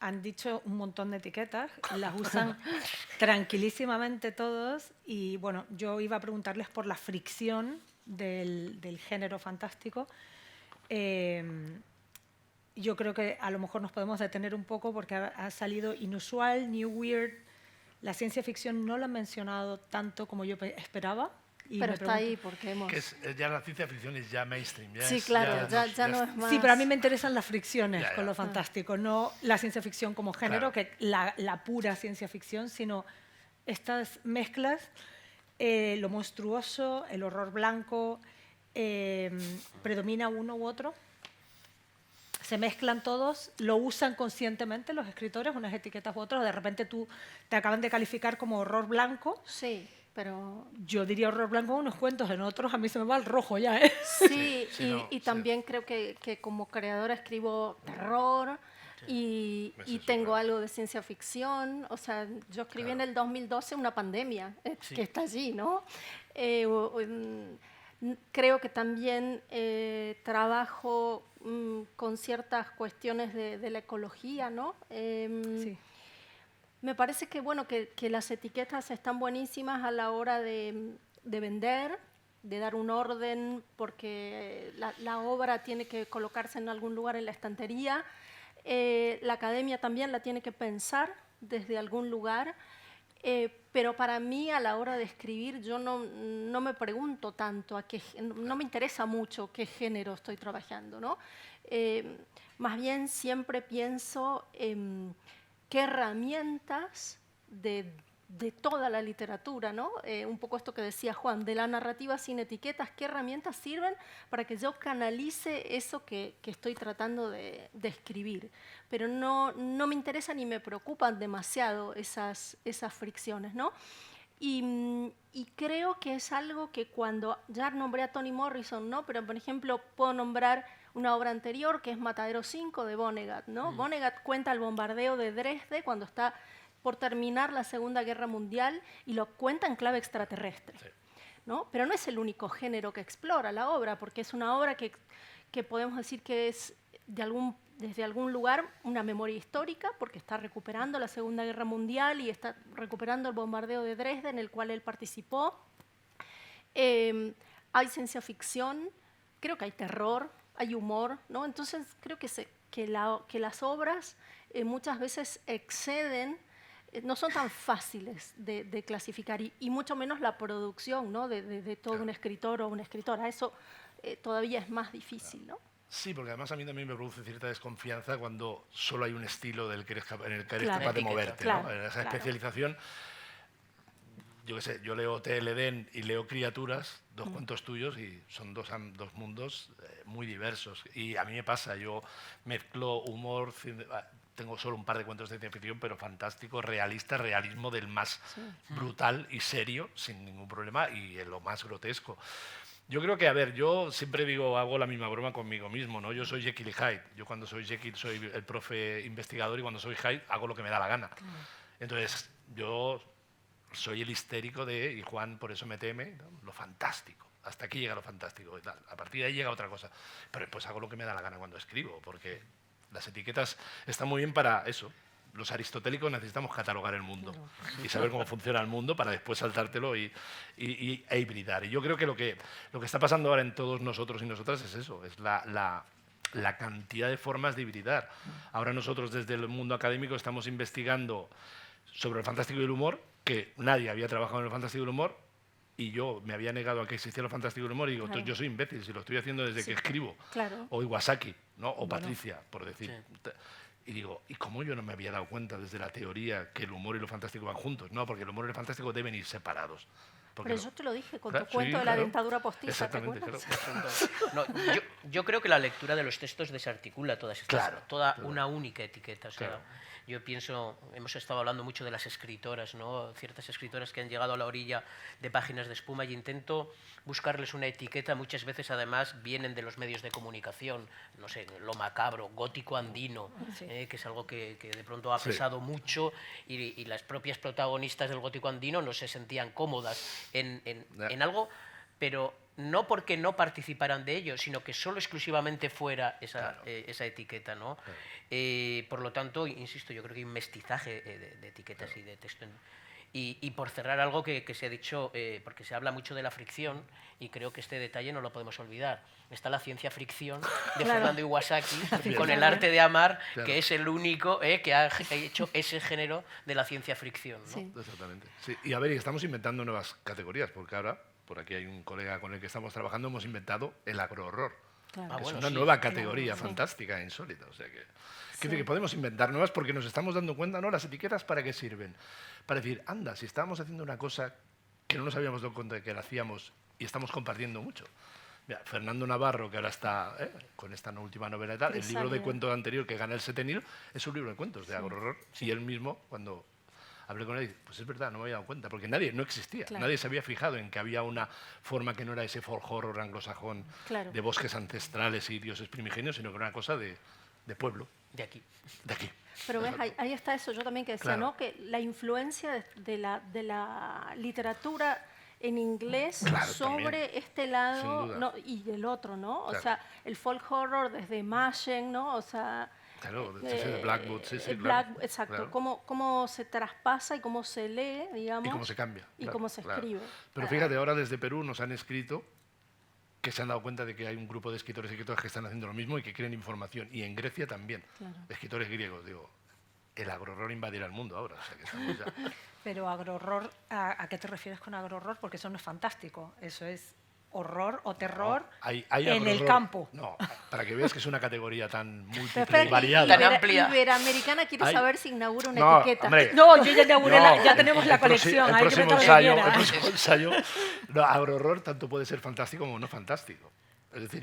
Han dicho un montón de etiquetas, las usan tranquilísimamente todos y bueno, yo iba a preguntarles por la fricción del género fantástico. Yo creo que a lo mejor nos podemos detener un poco porque ha salido inusual, new weird. La ciencia ficción no la han mencionado tanto como yo esperaba. Pero está ahí porque hemos... ya la ciencia ficción es ya mainstream. Sí, claro, ya no es más... Sí, pero a mí me interesan las fricciones con lo fantástico, no la ciencia ficción como género, que la pura ciencia ficción, sino estas mezclas, lo monstruoso, el horror blanco, predomina uno u otro, se mezclan todos, lo usan conscientemente los escritores, unas etiquetas u otras, de repente tú te acaban de calificar como horror blanco. Sí. Pero yo diría horror blanco en unos cuentos, en otros a mí se me va el rojo ya, Sí, y también creo que como creadora escribo terror y tengo algo de ciencia ficción. O sea, yo escribí en el 2012 una pandemia que está allí, ¿no? Creo que también trabajo con ciertas cuestiones de la ecología, ¿no? Sí. Me parece que, bueno, que las etiquetas están buenísimas a la hora de vender, de dar un orden, porque la obra tiene que colocarse en algún lugar en la estantería. La academia también la tiene que pensar desde algún lugar. Pero para mí, a la hora de escribir, yo no me pregunto tanto, no me interesa mucho qué género estoy trabajando, ¿no? Más bien siempre pienso en qué herramientas de toda la literatura, ¿no? Un poco esto que decía Juan, de la narrativa sin etiquetas, qué herramientas sirven para que yo canalice eso que estoy tratando de escribir. Pero no me interesan ni me preocupan demasiado esas fricciones, ¿no? Y creo que es algo que cuando ya nombré a Toni Morrison, ¿no? Pero, por ejemplo, puedo nombrar una obra anterior que es Matadero 5 de Vonnegut, ¿no? Vonnegut cuenta el bombardeo de Dresde cuando está por terminar la Segunda Guerra Mundial y lo cuenta en clave extraterrestre, ¿no? Pero no es el único género que explora la obra, porque es una obra que podemos decir que es desde algún lugar una memoria histórica, porque está recuperando la Segunda Guerra Mundial y está recuperando el bombardeo de Dresde en el cual él participó. Hay ciencia ficción, creo que hay terror, hay humor, ¿no? Entonces creo que las obras muchas veces exceden, no son tan fáciles de clasificar y mucho menos la producción, ¿no? de todo un escritor o una escritora. Eso todavía es más difícil, ¿no? Sí, porque además a mí también me produce cierta desconfianza cuando solo hay un estilo en el que eres capaz de Claro. moverte, Claro, ¿no? En esa claro. especialización, yo qué sé, yo leo T.L. Edén y leo Criaturas, dos cuentos tuyos, y son dos mundos muy diversos. Y a mí me pasa, yo mezclo humor, tengo solo un par de cuentos de ciencia ficción, pero fantástico, realista, realismo del más brutal y serio, sin ningún problema, y en lo más grotesco. Yo creo que, a ver, yo siempre digo, hago la misma broma conmigo mismo, ¿no? Yo soy Jekyll y Hyde. Yo cuando soy Jekyll soy el profe investigador y cuando soy Hyde hago lo que me da la gana. Entonces, yo soy el histérico y Juan por eso me teme, ¿no? Lo fantástico. Hasta aquí llega lo fantástico y tal. A partir de ahí llega otra cosa. Pero después hago lo que me da la gana cuando escribo, porque las etiquetas están muy bien para eso. Los aristotélicos necesitamos catalogar el mundo y saber cómo funciona el mundo para después saltártelo e hibridar. Y yo creo que lo que está pasando ahora en todos nosotros y nosotras es eso, es la cantidad de formas de hibridar. Ahora nosotros desde el mundo académico estamos investigando sobre el fantástico y el humor, que nadie había trabajado en el fantástico y el humor, y yo me había negado a que existiera el fantástico y el humor, y digo, Claro. yo soy imbécil si lo estoy haciendo desde que escribo. Claro. O Iwasaki, ¿no? O Patricia, por decir. Sí. Y digo, ¿y cómo yo no me había dado cuenta desde la teoría que el humor y lo fantástico van juntos? No, porque el humor y lo fantástico deben ir separados. Pero yo te lo dije con Claro, tu cuento sí, de la claro. dentadura postiza, ¿te Exactamente, acuerdas? No, yo creo que la lectura de los textos desarticula todas estas, Claro, toda claro. una única etiqueta. O sea, Claro. yo pienso, hemos estado hablando mucho de las escritoras, ¿no? Ciertas escritoras que han llegado a la orilla de Páginas de Espuma y intento buscarles una etiqueta. Muchas veces, además, vienen de los medios de comunicación, no sé, lo macabro, gótico andino, Sí. que es algo que de pronto ha Sí. pesado mucho y las propias protagonistas del gótico andino no se sentían cómodas en algo, pero no porque no participaran de ello, sino que solo exclusivamente fuera esa, Claro. esa etiqueta, ¿no? Claro. Por lo tanto, insisto, yo creo que hay un mestizaje de etiquetas y de texto. Y por cerrar algo que se ha dicho, porque se habla mucho de la fricción, y creo que este detalle no lo podemos olvidar. Está la ciencia fricción de Claro. Fernando Iwasaki, Bien. con El arte de amar, Claro. que es el único que ha hecho ese género de la ciencia fricción, ¿no? Sí. Exactamente. Sí. Y a ver, y estamos inventando nuevas categorías, porque ahora, por aquí hay un colega con el que estamos trabajando, hemos inventado el agrohorror. Claro. Ah, Que bueno, es una sí. nueva categoría Claro, sí. fantástica e insólita. O sea que, Sí. que podemos inventar nuevas porque nos estamos dando cuenta, ¿no? Las etiquetas, ¿para qué sirven? Para decir, anda, si estábamos haciendo una cosa que no nos habíamos dado cuenta de que la hacíamos y estamos compartiendo mucho. Mira, Fernando Navarro, que ahora está con esta última novela y tal, el libro de Crisálida. cuentos anterior que gana el Setenil es un libro de cuentos de agrohorror. Y él mismo, cuando hablé con él, dice, pues es verdad, no me había dado cuenta, porque no existía. Claro. Nadie se había fijado en que había una forma que no era ese folk horror anglosajón Claro. de bosques ancestrales y dioses primigenios, sino que era una cosa de pueblo, De aquí. de aquí. Pero ves, ahí está eso, yo también que decía, Claro. ¿no? Que la influencia de la literatura en inglés Claro, sobre también. este Sin lado duda. no, y del otro, ¿no? O Claro. sea, el folk horror desde Machen, ¿no? O sea, Claro, el Black Book, sí, el claro. exacto, Claro. cómo se traspasa y cómo se lee, digamos. Y cómo se cambia. Y claro, cómo se claro. escribe. Pero fíjate, ahora desde Perú nos han escrito que se han dado cuenta de que hay un grupo de escritores y escritoras que están haciendo lo mismo y que quieren información. Y en Grecia también. Claro. Escritores griegos, digo, el agrohorror invadirá el mundo ahora. O sea, que estamos ya... Pero agrohorror, ¿a qué te refieres con agrohorror? Porque eso no es fantástico, eso es horror o terror Hay en el agrohorror. campo. No, para que veas que es una categoría tan Pero múltiple espera, y variada. Tan amplia. Iberoamericana quiere Hay- saber si inaugura una No, etiqueta. hombre, No, yo ya inauguré, no, ya tenemos la el colección, el hay que próximo meter lo que ensayo, quiera. el próximo ensayo, no, agrohorror tanto puede ser fantástico como no fantástico. Es decir,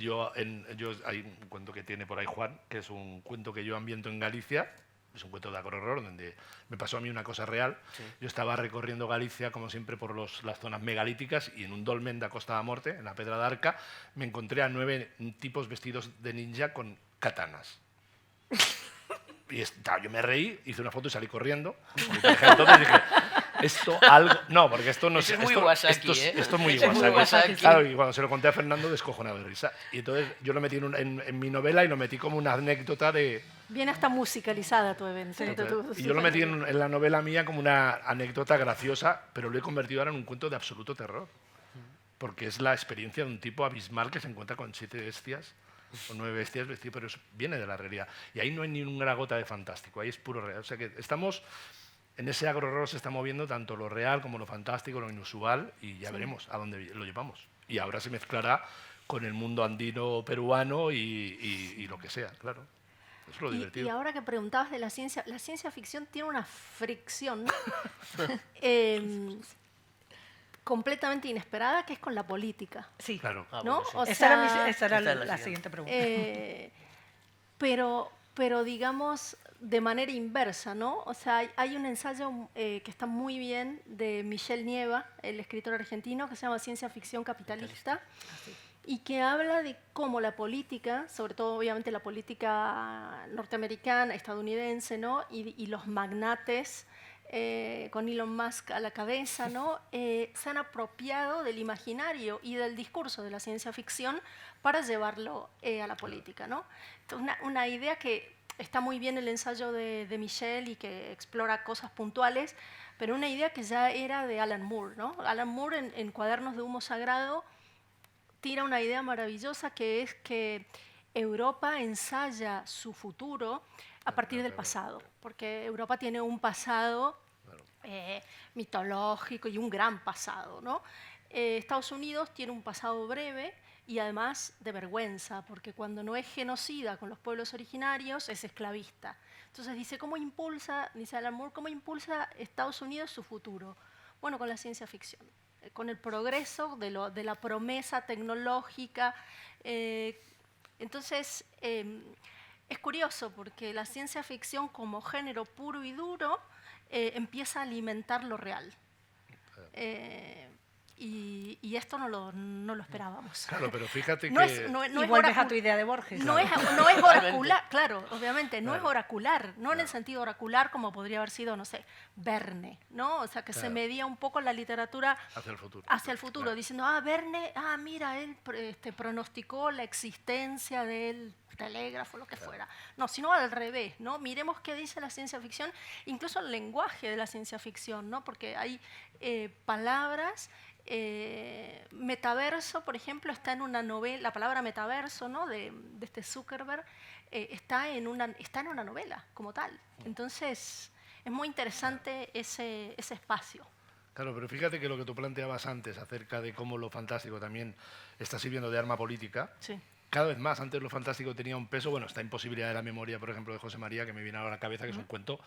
hay un cuento que tiene por ahí Juan, que es un cuento que yo ambiento en Galicia, es un cuento de agrohorror donde me pasó a mí una cosa real. Sí. Yo estaba recorriendo Galicia, como siempre, por las zonas megalíticas y en un dolmen de Costa da Morte, en la Pedra d'Arca, me encontré a 9 tipos vestidos de ninja con katanas. Y yo me reí, hice una foto y salí corriendo. Mi pareja entonces dije, esto algo... No, porque esto no Eso es sé, muy esto, Iwasaki, esto es muy Eso es muy Iwasaki. Iwasaki. Claro, y cuando se lo conté a Fernando, descojonado de risa. Y entonces yo lo metí en mi novela y lo metí como una anécdota de... Viene hasta musicalizada tu evento. Y yo lo metí en la novela mía como una anécdota graciosa, pero lo he convertido ahora en un cuento de absoluto terror. Porque es la experiencia de un tipo abismal que se encuentra con 7 bestias o 9 bestias, pero eso viene de la realidad. Y ahí no hay ni una gota de fantástico, ahí es puro real. O sea que estamos, en ese agrohorror se está moviendo tanto lo real como lo fantástico, lo inusual, y ya veremos a dónde lo llevamos. Y ahora se mezclará con el mundo andino peruano y lo que sea, claro. Eso es lo divertido. Y ahora que preguntabas de la ciencia ficción tiene una fricción completamente inesperada que es con la política. Sí, Claro. Ah, ¿No? bueno, sí. O esa sea, era, esa es la la siguiente. siguiente pregunta. Pero digamos de manera inversa, ¿no? O sea, hay un ensayo que está muy bien de Michel Nieva, el escritor argentino, que se llama Ciencia ficción capitalista, y que habla de cómo la política, sobre todo obviamente la política norteamericana, estadounidense, ¿no? Y los magnates con Elon Musk a la cabeza, ¿no? Se han apropiado del imaginario y del discurso de la ciencia ficción para llevarlo a la política, ¿no? Entonces, una idea que está muy bien el ensayo de Michel y que explora cosas puntuales, pero una idea que ya era de Alan Moore, ¿no? Alan Moore en Cuadernos de Humo Sagrado tira una idea maravillosa que es que Europa ensaya su futuro a partir del pasado, porque Europa tiene un pasado mitológico y un gran pasado, ¿no? Estados Unidos tiene un pasado breve y además de vergüenza, porque cuando no es genocida con los pueblos originarios es esclavista. Entonces dice Alan Moore, ¿cómo impulsa Estados Unidos su futuro? Bueno, con la ciencia ficción, con el progreso de la promesa tecnológica. Entonces, es curioso porque la ciencia ficción como género puro y duro empieza a alimentar lo real. Y esto no lo esperábamos. Claro, pero fíjate No que... es, no, no y es vuelves a oracu- tu idea de Borges. no es oracular, claro, obviamente, no es Claro. oracular, no en el Claro. sentido oracular como podría haber sido, no sé, Verne, ¿no? O sea, que se Claro. medía un poco la literatura Hacia el futuro. hacia el futuro, Claro. diciendo, Verne, mira, él pronosticó la existencia del telégrafo, lo que fuera. No, sino al revés, ¿no? Miremos qué dice la ciencia ficción, incluso el lenguaje de la ciencia ficción, ¿no? Porque hay palabras... metaverso, por ejemplo, está en una novela, la palabra metaverso, ¿no? de este Zuckerberg, está en una novela como tal. Entonces, es muy interesante ese espacio. Claro, pero fíjate que lo que tú planteabas antes acerca de cómo lo fantástico también está sirviendo de arma política, Sí. cada vez más, antes lo fantástico tenía un peso, bueno, esta imposibilidad de la memoria, por ejemplo, de José María, que me viene ahora a la cabeza, que es un cuento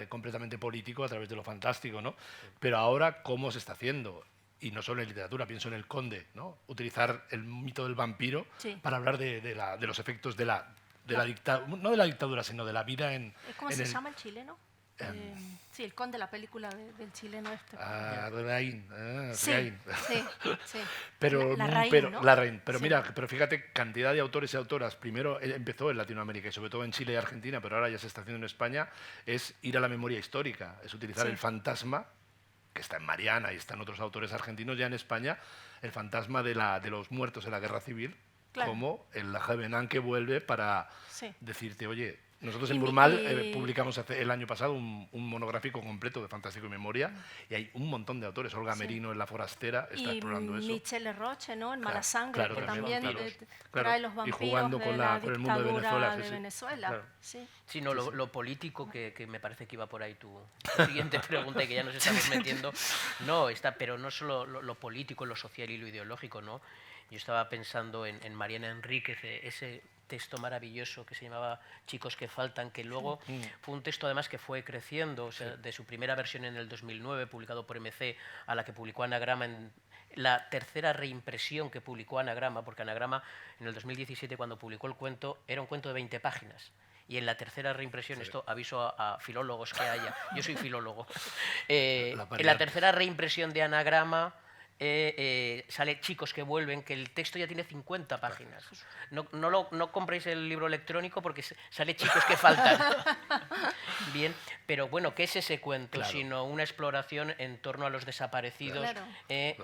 completamente político a través de lo fantástico, ¿no? Pero ahora, ¿cómo se está haciendo? Y no solo en literatura, pienso en El Conde, ¿no? Utilizar el mito del vampiro Sí. para hablar de los efectos de la dictadura, no de la dictadura, sino de la vida en... ¿Cómo en se el- llama el chileno? Sí, el conde, la película del chileno este. Rein, Sí, Rein. sí, sí. Pero, Larraín, pero, ¿no? Larraín. Pero Sí. mira, pero fíjate, cantidad de autores y autoras, primero empezó en Latinoamérica y sobre todo en Chile y Argentina, pero ahora ya se está haciendo en España, es ir a la memoria histórica, es utilizar Sí. el fantasma, que está en Mariana y están otros autores argentinos ya en España, el fantasma de los muertos en la guerra civil, Claro. como el Javenán que vuelve para Sí. decirte, oye, Nosotros Y en mi- Burmal y- publicamos el año pasado un monográfico completo de Fantástico y Memoria y hay un montón de autores. Olga Sí. Merino en La Forastera está Y explorando eso. Michele Roche, ¿no? En Claro, Mala Sangre, claro, que también, también claro. Claro, trae los y vampiros jugando de con la con el mundo de dictadura Venezuela, sí, de sí. Venezuela. Claro. Sí. Sí, no, lo político, que me parece que iba por ahí tu siguiente pregunta y que ya nos estamos metiendo. No, pero no solo lo político, lo social y lo ideológico, ¿no? Yo estaba pensando en Mariana Enríquez, ese texto maravilloso que se llamaba Chicos que faltan, que luego fue un texto además que fue creciendo, o sea, de su primera versión en el 2009, publicado por MC, a la que publicó Anagrama en la tercera reimpresión que publicó Anagrama, porque Anagrama en el 2017, cuando publicó el cuento, era un cuento de 20 páginas. Y en la tercera reimpresión, esto aviso a filólogos que haya, yo soy filólogo, en la tercera reimpresión de Anagrama sale Chicos que vuelven, que el texto ya tiene 50 páginas. No compréis el libro electrónico porque sale Chicos que faltan. Bien, pero bueno, ¿qué es ese cuento? Claro. Sino una exploración en torno a los desaparecidos. Claro.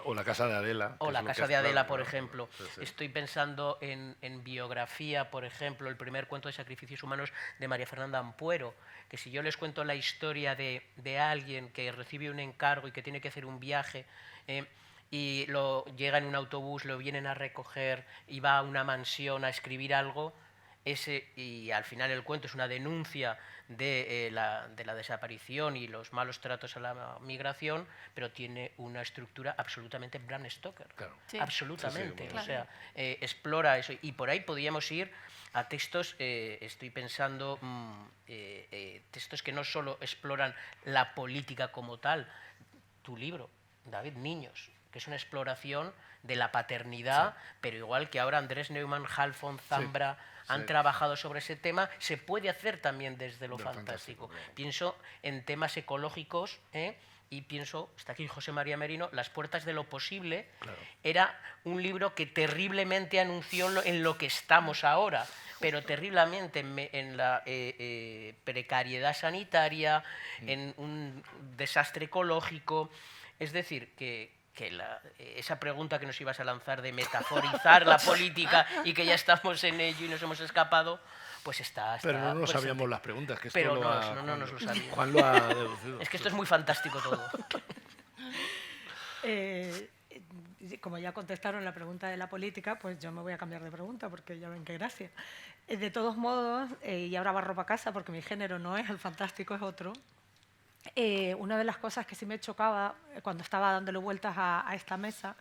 O La Casa de Adela. O que La es lo Casa que de Adela, explora, por claro, ejemplo. sí, sí. Estoy pensando en biografía, por ejemplo, el primer cuento de sacrificios humanos de María Fernanda Ampuero, que si yo les cuento la historia de alguien que recibe un encargo y que tiene que hacer un viaje, y llega en un autobús, lo vienen a recoger y va a una mansión a escribir algo, y al final el cuento es una denuncia de la desaparición y los malos tratos a la migración, pero tiene una estructura absolutamente Bram Stoker. Claro. Sí. Absolutamente. Sí, sí, o sea, explora eso. Y por ahí podríamos ir a textos, estoy pensando, textos que no solo exploran la política como tal. Tu libro, David, Niños, que es una exploración de la paternidad, pero igual que ahora Andrés Neumann, Halfon, Zambra han trabajado sobre ese tema, se puede hacer también desde lo fantástico. Claro. Pienso en temas ecológicos, y pienso, está aquí José María Merino, Las puertas de lo posible, Claro. era un libro que terriblemente anunció en lo que estamos ahora, pero terriblemente en la precariedad sanitaria, en un desastre ecológico. Es decir, que esa pregunta que nos ibas a lanzar de metaforizar la política y que ya estamos en ello y nos hemos escapado, pues está Pero no nos presente. sabíamos las preguntas, que esto Pero no nos lo sabíamos. Juan lo ha deducido. Es que esto es muy fantástico todo. Como ya contestaron la pregunta de la política, pues yo me voy a cambiar de pregunta porque ya ven qué gracia. De todos modos, y ahora barro para casa porque mi género no es el fantástico, es otro. Una de las cosas que sí me chocaba cuando estaba dándole vueltas a esta mesa,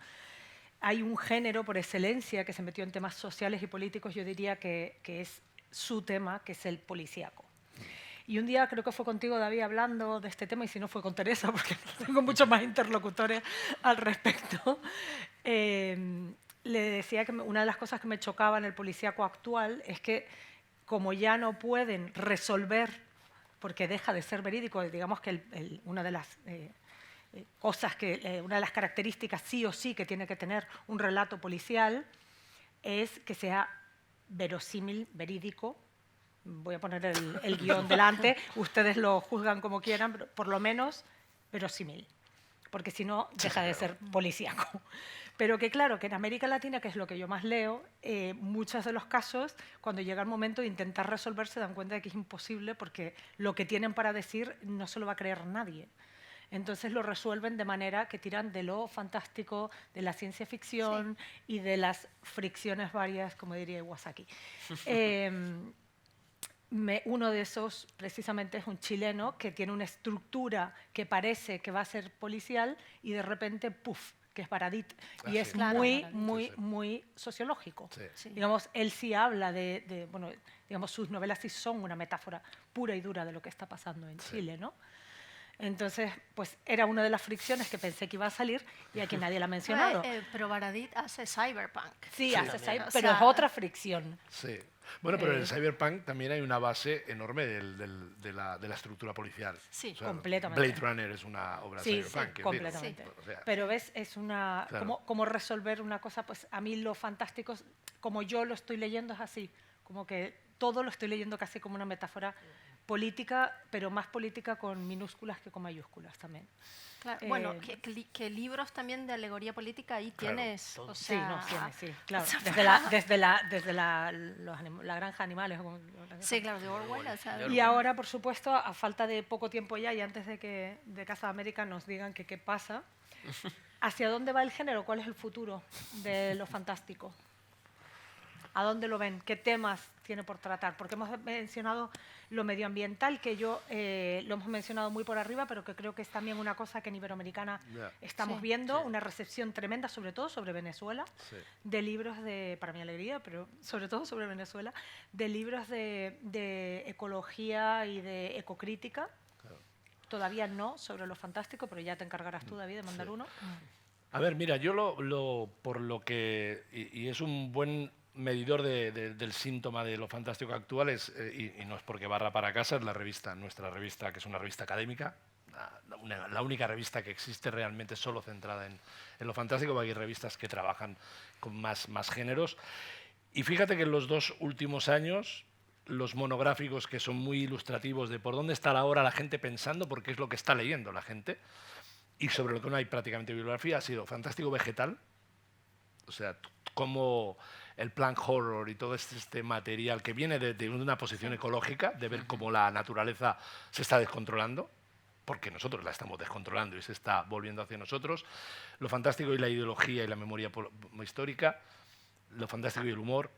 hay un género por excelencia que se metió en temas sociales y políticos, yo diría que es su tema, que es el policíaco. Y un día creo que fue contigo, David, hablando de este tema, y si no fue con Teresa, porque tengo muchos más interlocutores al respecto, le decía que una de las cosas que me chocaba en el policíaco actual es que como ya no pueden resolver, porque deja de ser verídico, digamos que una de las cosas una de las características sí o sí que tiene que tener un relato policial es que sea verosímil, verídico. Voy a poner el guión delante, ustedes lo juzgan como quieran, pero por lo menos verosímil, porque si no deja de ser policíaco. Pero que claro, que en América Latina, que es lo que yo más leo, muchos de los casos, cuando llega el momento de intentar resolver, se dan cuenta de que es imposible porque lo que tienen para decir no se lo va a creer nadie. Entonces lo resuelven de manera que tiran de lo fantástico, de la ciencia ficción y de las fricciones varias, como diría Iwasaki. Uno de esos, precisamente, es un chileno que tiene una estructura que parece que va a ser policial y de repente, ¡puf!, que es Baradit. Y es Claro, muy, Baradit. muy, muy sociológico. Sí. Sí. Digamos, él sí habla bueno, digamos, sus novelas sí son una metáfora pura y dura de lo que está pasando en Chile, ¿no? Entonces, pues era una de las fricciones que pensé que iba a salir y aquí nadie la ha mencionado. Pero Baradit hace cyberpunk. Sí, hace también. pero es otra fricción. Sí. Bueno, pero en el cyberpunk también hay una base enorme de la Sí, estructura policial. completamente. Blade Runner es una obra Sí, cyberpunk. quiero decir. completamente. Sí. O sea, Pero ves, es una Claro. como resolver una cosa, pues a mí lo fantástico, como yo lo estoy leyendo es así, como que todo lo estoy leyendo casi como una metáfora política, pero más política con minúsculas que con mayúsculas también. Claro, bueno, Eh, que libros también de alegoría política ahí Claro, tienes. todo. O Sí, sea, no, tiene, sí, claro. o sea, Desde la granja de animales. sí, claro, de Orwell. O sea, Y ahora, por supuesto, a falta de poco tiempo ya y antes de que de Casa de América nos digan que qué pasa, ¿hacia dónde va el género? ¿Cuál es el futuro de lo fantástico? ¿A dónde lo ven? ¿Qué temas tiene por tratar? Porque hemos mencionado lo medioambiental, que lo hemos mencionado muy por arriba, pero que creo que es también una cosa que en Iberoamericana estamos Sí, viendo, una recepción tremenda, sobre todo sobre Venezuela, Sí. de libros para mi alegría, pero sobre todo sobre Venezuela, de libros de ecología y de ecocrítica. Todavía no sobre lo fantástico, pero ya te encargarás tú, David, de mandar uno. A ver, mira, yo por lo que, y es un buen medidor del síntoma de lo fantástico actual, y no es porque barra para casa, es la revista, nuestra revista, que es una revista académica, la única revista que existe realmente solo centrada en lo fantástico, porque hay revistas que trabajan con más géneros. Y fíjate que en los 2 últimos años, los monográficos que son muy ilustrativos de por dónde está ahora la gente pensando, porque es lo que está leyendo la gente, y sobre lo que no hay prácticamente bibliografía, ha sido Fantástico Vegetal, o sea, como el plant horror y todo este material que viene de una posición ecológica, de ver cómo la naturaleza se está descontrolando, porque nosotros la estamos descontrolando y se está volviendo hacia nosotros, lo fantástico y la ideología y la memoria histórica, lo fantástico y el humor,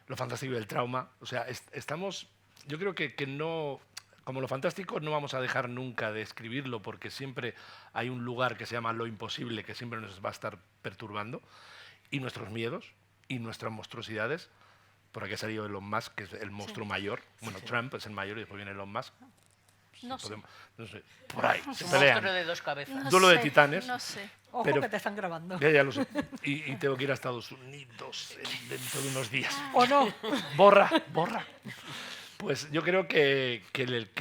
lo fantástico y el trauma. O sea, estamos, yo creo que no, como lo fantástico no vamos a dejar nunca de escribirlo, porque siempre hay un lugar que se llama lo imposible, que siempre nos va a estar perturbando, y nuestros miedos y nuestras monstruosidades. Por aquí ha salido Elon Musk, que es el monstruo mayor. Bueno, Trump es el mayor y después viene Elon Musk. no sé. No sé, por ahí, Es se un pelean. monstruo de 2 cabezas. No Duelo de sé, titanes. No sé. Ojo Pero- que te están grabando. Ya lo sé. Y tengo que ir a Estados Unidos dentro de unos días. ¿O no? Borra. Pues yo creo que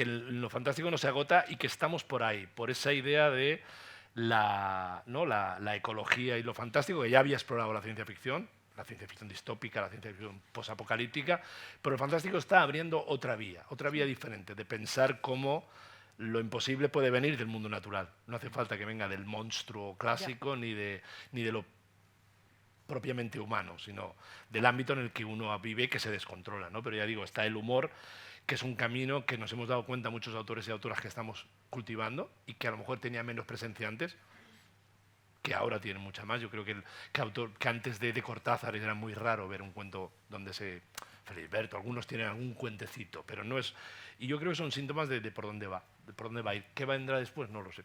lo fantástico no se agota y que estamos por ahí, por esa idea de la ecología y lo fantástico, que ya había explorado la ciencia ficción distópica, la ciencia ficción posapocalíptica, pero el fantástico está abriendo otra vía diferente, de pensar cómo lo imposible puede venir del mundo natural. No hace falta que venga del monstruo clásico ni de lo propiamente humano, sino del ámbito en el que uno vive, que se descontrola, ¿no? Pero ya digo, está el humor, que es un camino que nos hemos dado cuenta muchos autores y autoras que estamos cultivando y que a lo mejor tenía menos presencia antes, que ahora tiene mucha más. Yo creo que antes de Cortázar era muy raro ver un cuento donde Felisberto, algunos tienen algún cuentecito, pero no es... Y yo creo que son síntomas de por dónde va a ir. ¿Qué vendrá después? No lo sé.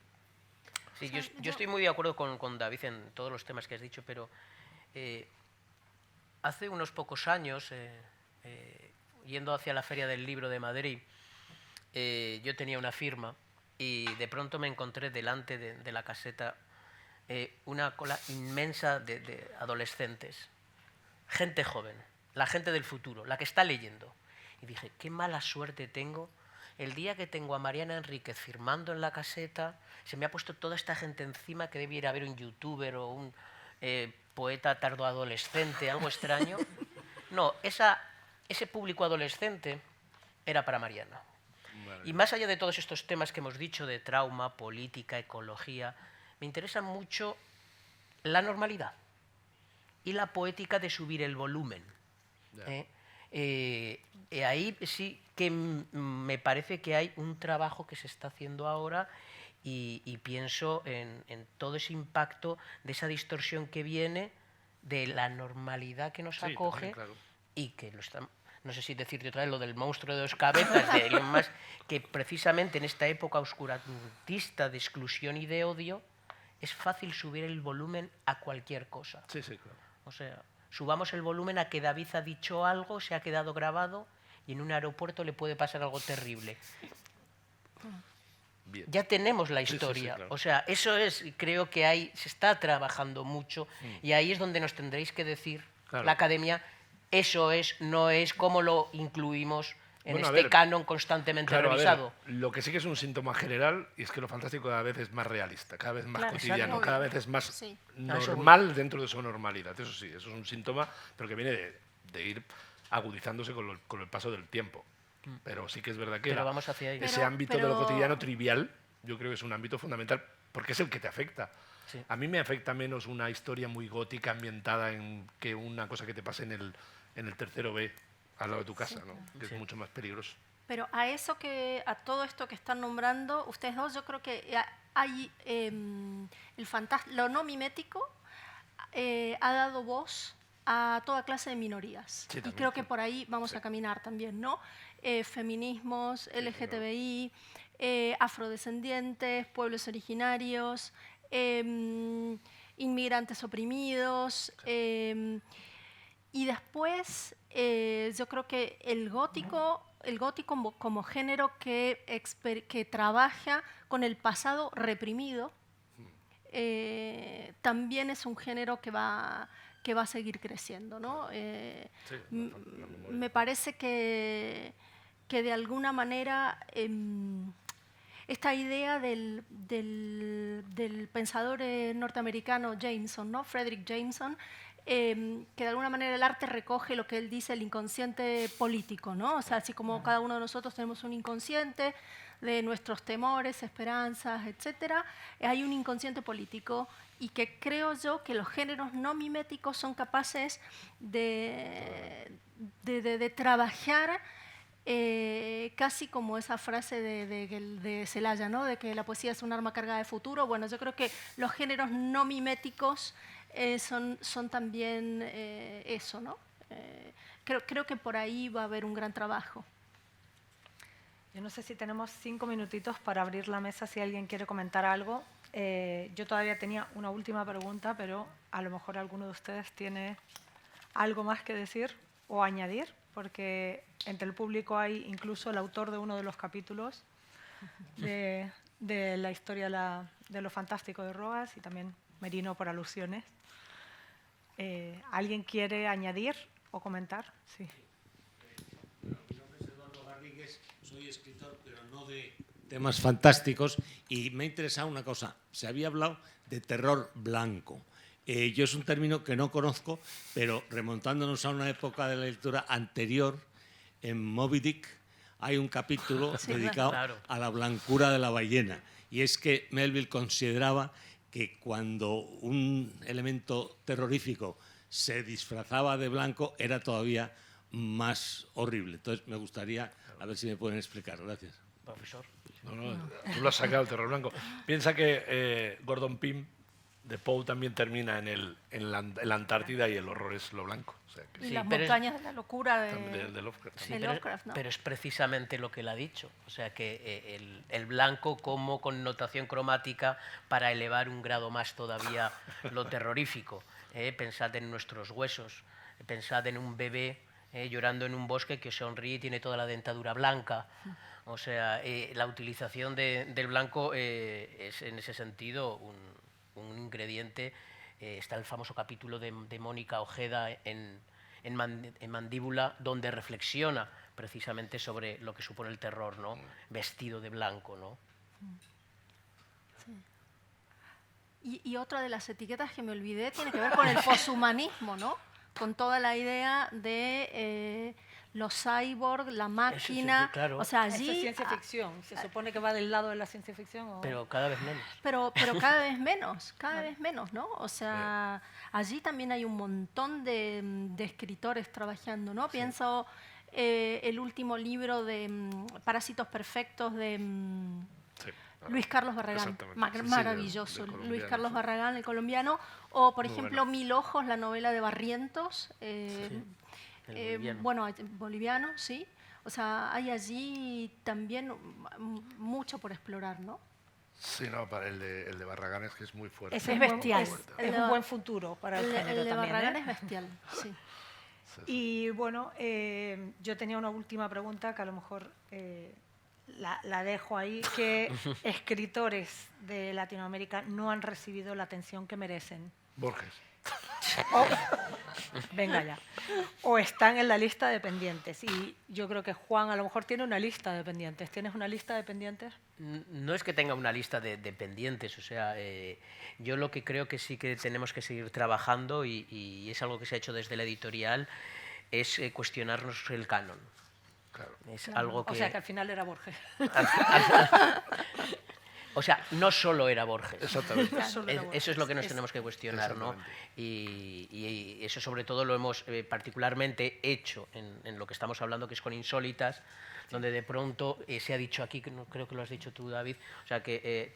Sí, yo estoy muy de acuerdo con David en todos los temas que has dicho, pero hace unos pocos años, yendo hacia la Feria del Libro de Madrid, yo tenía una firma y de pronto me encontré delante de la caseta una cola inmensa de adolescentes, gente joven, la gente del futuro, la que está leyendo. Y dije, qué mala suerte tengo. El día que tengo a Mariana Enríquez firmando en la caseta, se me ha puesto toda esta gente encima que debiera haber un youtuber o un poeta tardoadolescente, algo extraño. No, ese público adolescente era para Mariana. Y más allá de todos estos temas que hemos dicho de trauma, política, ecología, me interesa mucho la normalidad y la poética de subir el volumen. Ahí sí que me parece que hay un trabajo que se está haciendo ahora y pienso en todo ese impacto de esa distorsión que viene de la normalidad que nos acoge, también, claro. y que no sé si decirte otra vez lo del monstruo de 2 cabezas de Elon Musk, que precisamente en esta época oscurantista de exclusión y de odio es fácil subir el volumen a cualquier cosa. Sí, claro. O sea, subamos el volumen a que David ha dicho algo, se ha quedado grabado y en un aeropuerto le puede pasar algo terrible. Bien. Ya tenemos la Sí, historia. claro. O sea, eso es, creo que se está trabajando mucho y ahí es donde nos tendréis que decir, Claro. la academia, eso es, no es, cómo lo incluimos en Bueno, a este ver, canon constantemente Claro, a ver, revisado. lo que sí que es un síntoma general y es que lo fantástico cada vez es más realista, cada vez más Claro, cotidiano, exacto. cada vez es más Sí. normal dentro de su normalidad. Eso sí, eso es un síntoma, pero que viene de ir agudizándose con el paso del tiempo. Pero sí que es verdad que Pero vamos hacia ahí. ese ámbito de lo cotidiano trivial, yo creo que es un ámbito fundamental, porque es el que te afecta. Sí. A mí me afecta menos una historia muy gótica ambientada en que una cosa que te pase en el tercero B al lado de tu casa, ¿no? Que Sí. es mucho más peligroso. Pero a todo esto que están nombrando, ustedes dos, yo creo que hay lo no mimético ha dado voz a toda clase de minorías. Sí, y también, creo que sí. por ahí vamos a caminar también, ¿no? Feminismos, LGTBI, afrodescendientes, pueblos originarios, inmigrantes oprimidos. Y después, yo creo que el gótico como género que trabaja con el pasado reprimido, también es un género que va a seguir creciendo, ¿no? Sí, la memoria. Me parece que de alguna manera esta idea del pensador norteamericano Jameson, ¿no? Frederick Jameson, que de alguna manera el arte recoge lo que él dice, el inconsciente político, ¿no? O sea, así como cada uno de nosotros tenemos un inconsciente de nuestros temores, esperanzas, etcétera, hay un inconsciente político y que creo yo que los géneros no miméticos son capaces de trabajar casi como esa frase de Celaya, ¿no? De que la poesía es un arma cargada de futuro. Bueno, yo creo que los géneros no miméticos son también eso, ¿no? Creo que por ahí va a haber un gran trabajo. Yo no sé si tenemos 5 minutitos para abrir la mesa si alguien quiere comentar algo. Yo todavía tenía una última pregunta, pero a lo mejor alguno de ustedes tiene algo más que decir o añadir, porque entre el público hay incluso el autor de uno de los capítulos de la historia de lo fantástico de Roas y también Merino por alusiones. ¿Alguien quiere añadir o comentar? Sí. Mi nombre es Eduardo Garrigues, soy escritor, pero no de temas fantásticos, y me ha interesado una cosa. Se había hablado de terror blanco. Yo es un término que no conozco, pero remontándonos a una época de la lectura anterior, en Moby Dick hay un capítulo dedicado a la blancura de la ballena. Y es que Melville consideraba que cuando un elemento terrorífico se disfrazaba de blanco era todavía más horrible. Entonces me gustaría a ver si me pueden explicar. Gracias. Profesor. No, tú lo has sacado, el terror blanco. Piensa que Gordon Pym de Poe también termina en la Antártida y el horror es lo blanco. O sea, que Y Sí, las pero montañas de la locura de Lovecraft. Sí, de pero, Lovecraft, ¿no? pero es precisamente lo que él ha dicho. O sea, que el blanco como connotación cromática para elevar un grado más todavía lo terrorífico. Pensad en nuestros huesos, pensad en un bebé llorando en un bosque que sonríe y tiene toda la dentadura blanca. O sea, la utilización del blanco es en ese sentido un ingrediente. Está el famoso capítulo de Mónica Ojeda en Mandíbula, donde reflexiona precisamente sobre lo que supone el terror, ¿no? Vestido de blanco, ¿no? Y otra de las etiquetas que me olvidé tiene que ver con el poshumanismo, ¿no? Con toda la idea de los cyborg, la máquina. sí, claro. O sea, Esto es allí. ciencia ficción. ¿Se supone que va del lado de la ciencia ficción? ¿O? Pero cada vez menos. Pero cada vez menos, ¿no? O sea, allí también hay un montón de escritores trabajando, ¿no? Pienso el último libro de Parásitos Perfectos de Sí. Luis Carlos Barragán, Exactamente. Sí, maravilloso. del Luis colombiano, Carlos sí. Barragán, el colombiano. O, por Muy ejemplo, bueno. Mil Ojos, la novela de Barrientos. El boliviano. Bueno, boliviano, sí. O sea, hay allí también mucho por explorar, ¿no? Sí, no, para el de Barragán es que es muy fuerte. Ese Es un bestial. Es un buen futuro para el género El de también. Barragán es bestial, sí. Y bueno, yo tenía una última pregunta que a lo mejor la dejo ahí. ¿Qué escritores de Latinoamérica no han recibido la atención que merecen? Borges. Venga ya. O están en la lista de pendientes. Y yo creo que Juan a lo mejor tiene una lista de pendientes. ¿Tienes una lista de pendientes? No es que tenga una lista de pendientes, o sea, yo lo que creo que sí que tenemos que seguir trabajando y es algo que se ha hecho desde la editorial, es cuestionarnos el canon. Es Claro. algo que... O sea, que al final era Borges. O sea, no solo era Borges. Exactamente. Solo era Eso es lo que nos Borges. tenemos que cuestionar, ¿no? Exactamente. Y eso sobre todo lo hemos particularmente hecho en lo que estamos hablando, que es con Insólitas, donde de pronto se ha dicho aquí, que no, creo que lo has dicho tú, David, o sea, que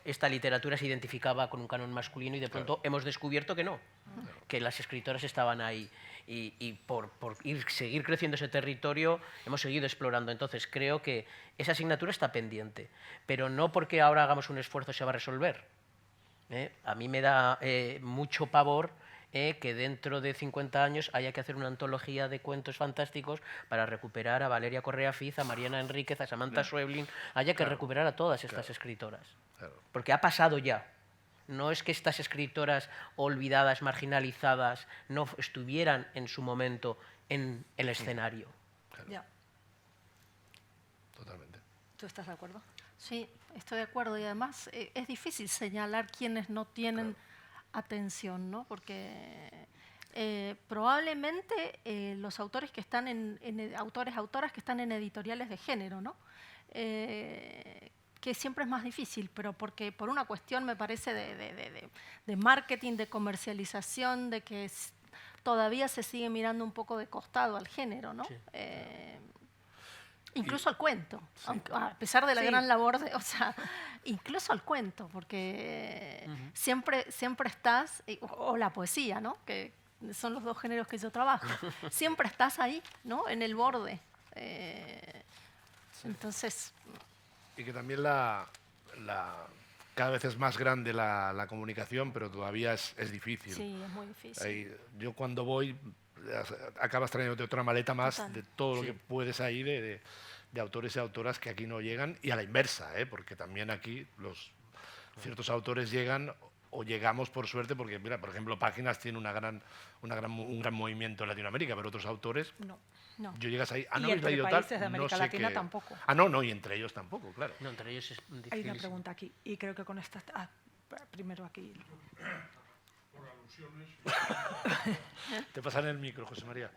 esta literatura se identificaba con un canon masculino y de pronto hemos descubierto que no, que las escritoras estaban ahí. Y por seguir creciendo ese territorio hemos seguido explorando. Entonces creo que esa asignatura está pendiente, pero no porque ahora hagamos un esfuerzo se va a resolver. A mí me da mucho pavor que dentro de 50 años haya que hacer una antología de cuentos fantásticos para recuperar a Valeria Correa Fiz, a Mariana Enríquez, a Samantha Schweblin, haya que recuperar a todas estas escritoras. Porque ha pasado ya. No es que estas escritoras olvidadas, marginalizadas, no estuvieran en su momento en el escenario. Ya. Totalmente. ¿Tú estás de acuerdo? Sí, estoy de acuerdo y además es difícil señalar quienes no tienen atención, ¿no? Porque probablemente los autores que están autoras que están en editoriales de género, ¿no? Que siempre es más difícil, pero porque por una cuestión, me parece, de marketing, de comercialización, de que todavía se sigue mirando un poco de costado al género, ¿no? Sí. Incluso al cuento, aunque, a pesar de la gran labor, o sea, incluso al cuento, porque siempre estás, o la poesía, ¿no? Que son los dos géneros que yo trabajo, siempre estás ahí, ¿no? En el borde. Entonces... Y que también cada vez es más grande la comunicación, pero todavía es difícil. Sí, es muy difícil. Yo cuando voy, acabas trayéndote otra maleta más Total. de todo lo que puedes ahí de autores y autoras que aquí no llegan, y a la inversa, porque también aquí ciertos autores llegan o llegamos por suerte, porque mira, por ejemplo, Páginas tiene un gran movimiento en Latinoamérica, pero otros autores... No. No. Yo llegas ahí, Y no habéis entre leído países tal, de América no sé Latina qué. tampoco. No, y entre ellos tampoco, claro. No, entre ellos es Hay una dificilísimo. pregunta aquí, y creo que con esta... primero aquí. Por alusiones. Te pasaré el micro, José María.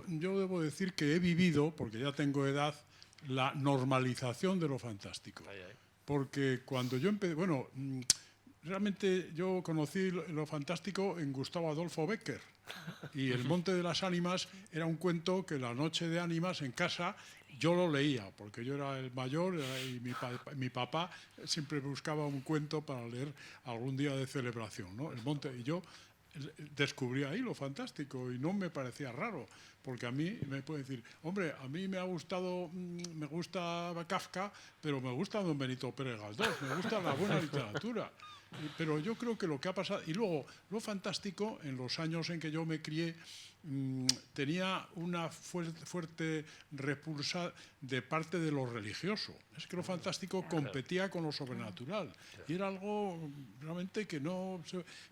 Yo debo decir que he vivido, porque ya tengo edad, la normalización de lo fantástico. Porque cuando yo empecé... Bueno, realmente yo conocí lo fantástico en Gustavo Adolfo Bécquer. Y El Monte de las Ánimas era un cuento que la noche de ánimas en casa yo lo leía, porque yo era el mayor y mi papá siempre buscaba un cuento para leer algún día de celebración, ¿no? El Monte, y yo descubrí ahí lo fantástico y no me parecía raro, porque a mí me puede decir, hombre, a mí me gusta Kafka, pero me gusta Don Benito Pérez Galdós, me gusta la buena literatura. Pero yo creo que lo que ha pasado, y luego lo fantástico, en los años en que yo me crié, tenía una fuerte repulsa de parte de lo religioso. Es que lo fantástico competía con lo sobrenatural. Y era algo realmente que no...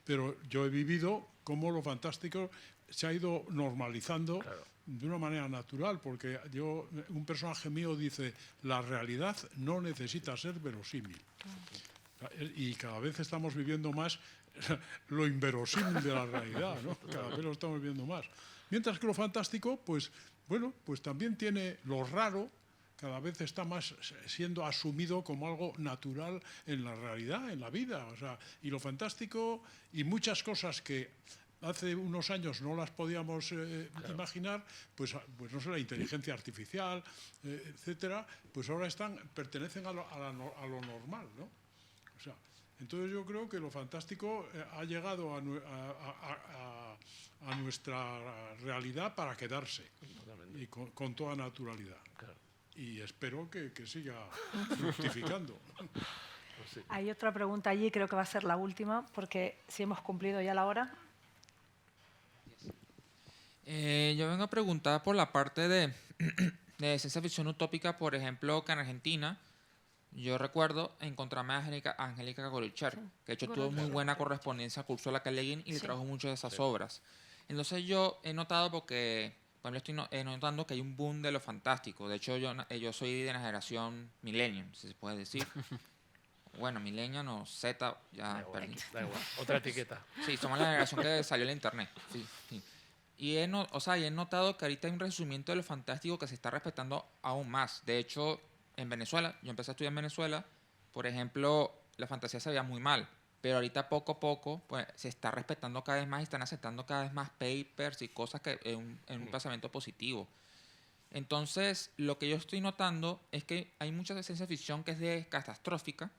Pero yo he vivido cómo lo fantástico se ha ido normalizando de una manera natural, porque un personaje mío dice, la realidad no necesita ser verosímil. Y cada vez estamos viviendo más lo inverosímil de la realidad, ¿no? Cada vez lo estamos viviendo más. Mientras que lo fantástico, pues bueno, pues también tiene lo raro, cada vez está más siendo asumido como algo natural en la realidad, en la vida. O sea, y lo fantástico y muchas cosas que hace unos años no las podíamos imaginar, pues no sé, la inteligencia artificial, etcétera, pues ahora pertenecen a lo normal, ¿no? O sea, entonces yo creo que lo fantástico ha llegado a nuestra realidad para quedarse y con toda naturalidad. Y espero que siga fructificando. Hay otra pregunta allí, creo que va a ser la última, porque si hemos cumplido ya la hora. Yo vengo a preguntar por la parte de ciencia ficción utópica, por ejemplo, que en Argentina yo recuerdo encontrarme a Angélica Goricher, que de hecho tuvo muy buena correspondencia con Ursula K. Le Guin y le trajo muchas de esas obras. Entonces yo he notado, porque por ejemplo estoy notando que hay un boom de lo fantástico. De hecho yo soy de la generación millennium, si se puede decir. Bueno, millennium o Z, ya perdí. Da igual, otra etiqueta. Sí, somos la generación que salió en la internet. Sí. Y he notado que ahorita hay un resurgimiento de lo fantástico que se está respetando aún más. De hecho, en Venezuela, yo empecé a estudiar en Venezuela, por ejemplo, la fantasía se veía muy mal, pero ahorita poco a poco pues, se está respetando cada vez más y están aceptando cada vez más papers y cosas que en un pensamiento positivo. Entonces, lo que yo estoy notando es que hay mucha de ciencia ficción que es catastrófica.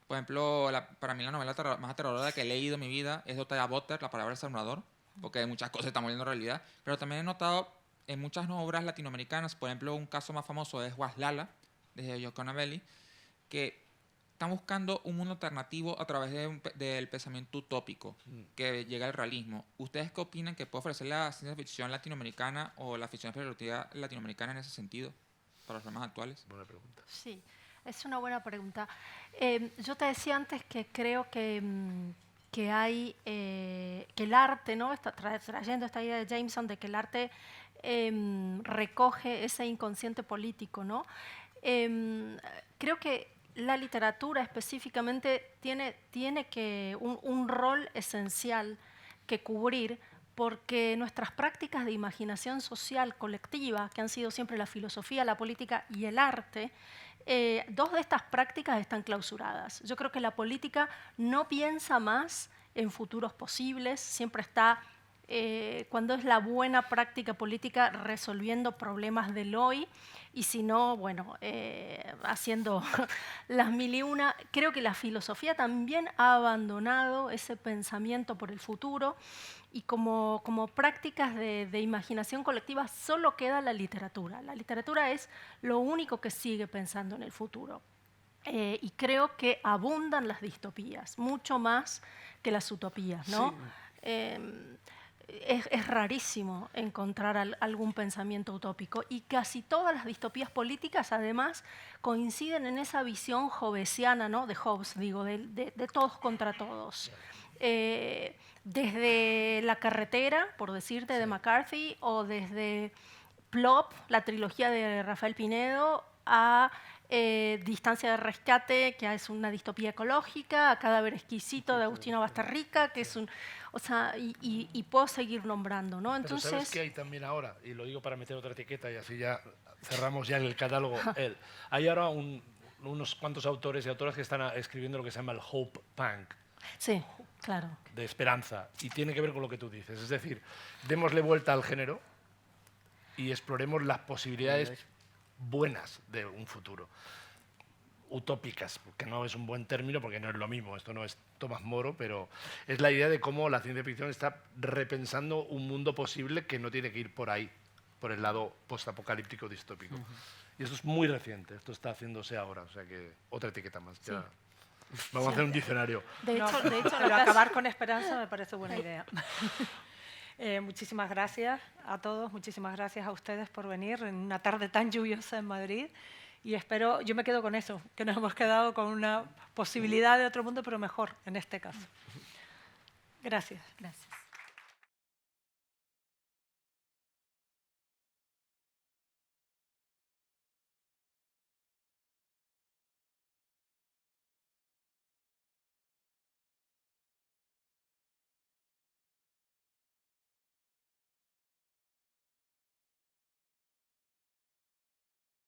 Por ejemplo, para mí la novela más aterradora que he leído en mi vida es Dr. Butter, La palabra del Salvador, porque muchas cosas están volviendo realidad. Pero también he notado en muchas obras latinoamericanas, por ejemplo, un caso más famoso es Waslala, de Giacomo Belli, que están buscando un mundo alternativo a través del pensamiento utópico, que llega al realismo. ¿Ustedes qué opinan que puede ofrecer la ciencia ficción latinoamericana o la ficción explorativa latinoamericana en ese sentido, para los problemas actuales? Buena pregunta. Sí, es una buena pregunta. Yo te decía antes que creo que hay, que el arte, ¿no? Trayendo esta idea de Jameson de que el arte recoge ese inconsciente político, ¿no? Creo que la literatura específicamente tiene un rol esencial que cubrir, porque nuestras prácticas de imaginación social colectiva, que han sido siempre la filosofía, la política y el arte, dos de estas prácticas están clausuradas. Yo creo que la política no piensa más en futuros posibles, siempre está, cuando es la buena práctica política, resolviendo problemas del hoy, y si no, bueno, haciendo las mil y una. Creo que la filosofía también ha abandonado ese pensamiento por el futuro, y como prácticas de imaginación colectiva solo queda la literatura. La literatura es lo único que sigue pensando en el futuro. Y creo que abundan las distopías, mucho más que las utopías, ¿no? Sí. Es rarísimo encontrar algún pensamiento utópico, y casi todas las distopías políticas además coinciden en esa visión hobbesiana, ¿no? De Hobbes, digo, de todos contra todos. Desde La carretera, por decirte, de McCarthy, o desde Plop, la trilogía de Rafael Pinedo, a Distancia de rescate, que es una distopía ecológica, a Cadáver exquisito de Agustino Basterrica, que es un... O sea, y puedo seguir nombrando, ¿no? Entonces, pero ¿sabes qué hay también ahora? Y lo digo para meter otra etiqueta y así ya cerramos ya el catálogo. Hay ahora unos cuantos autores y autoras que están escribiendo lo que se llama el Hope Punk. Sí, claro. De esperanza. Y tiene que ver con lo que tú dices. Es decir, démosle vuelta al género y exploremos las posibilidades buenas de un futuro. Utópicas, que no es un buen término porque no es lo mismo, esto no es Tomás Moro, pero es la idea de cómo la ciencia ficción está repensando un mundo posible que no tiene que ir por ahí, por el lado postapocalíptico distópico. Y esto es muy reciente, esto está haciéndose ahora, o sea que otra etiqueta más. Sí. Ya. Vamos a hacer un diccionario. De hecho, pero acabar con esperanza me parece buena idea. Muchísimas gracias a todos, muchísimas gracias a ustedes por venir en una tarde tan lluviosa en Madrid. Y espero, yo me quedo con eso, que nos hemos quedado con una posibilidad de otro mundo, pero mejor en este caso. Gracias. Gracias.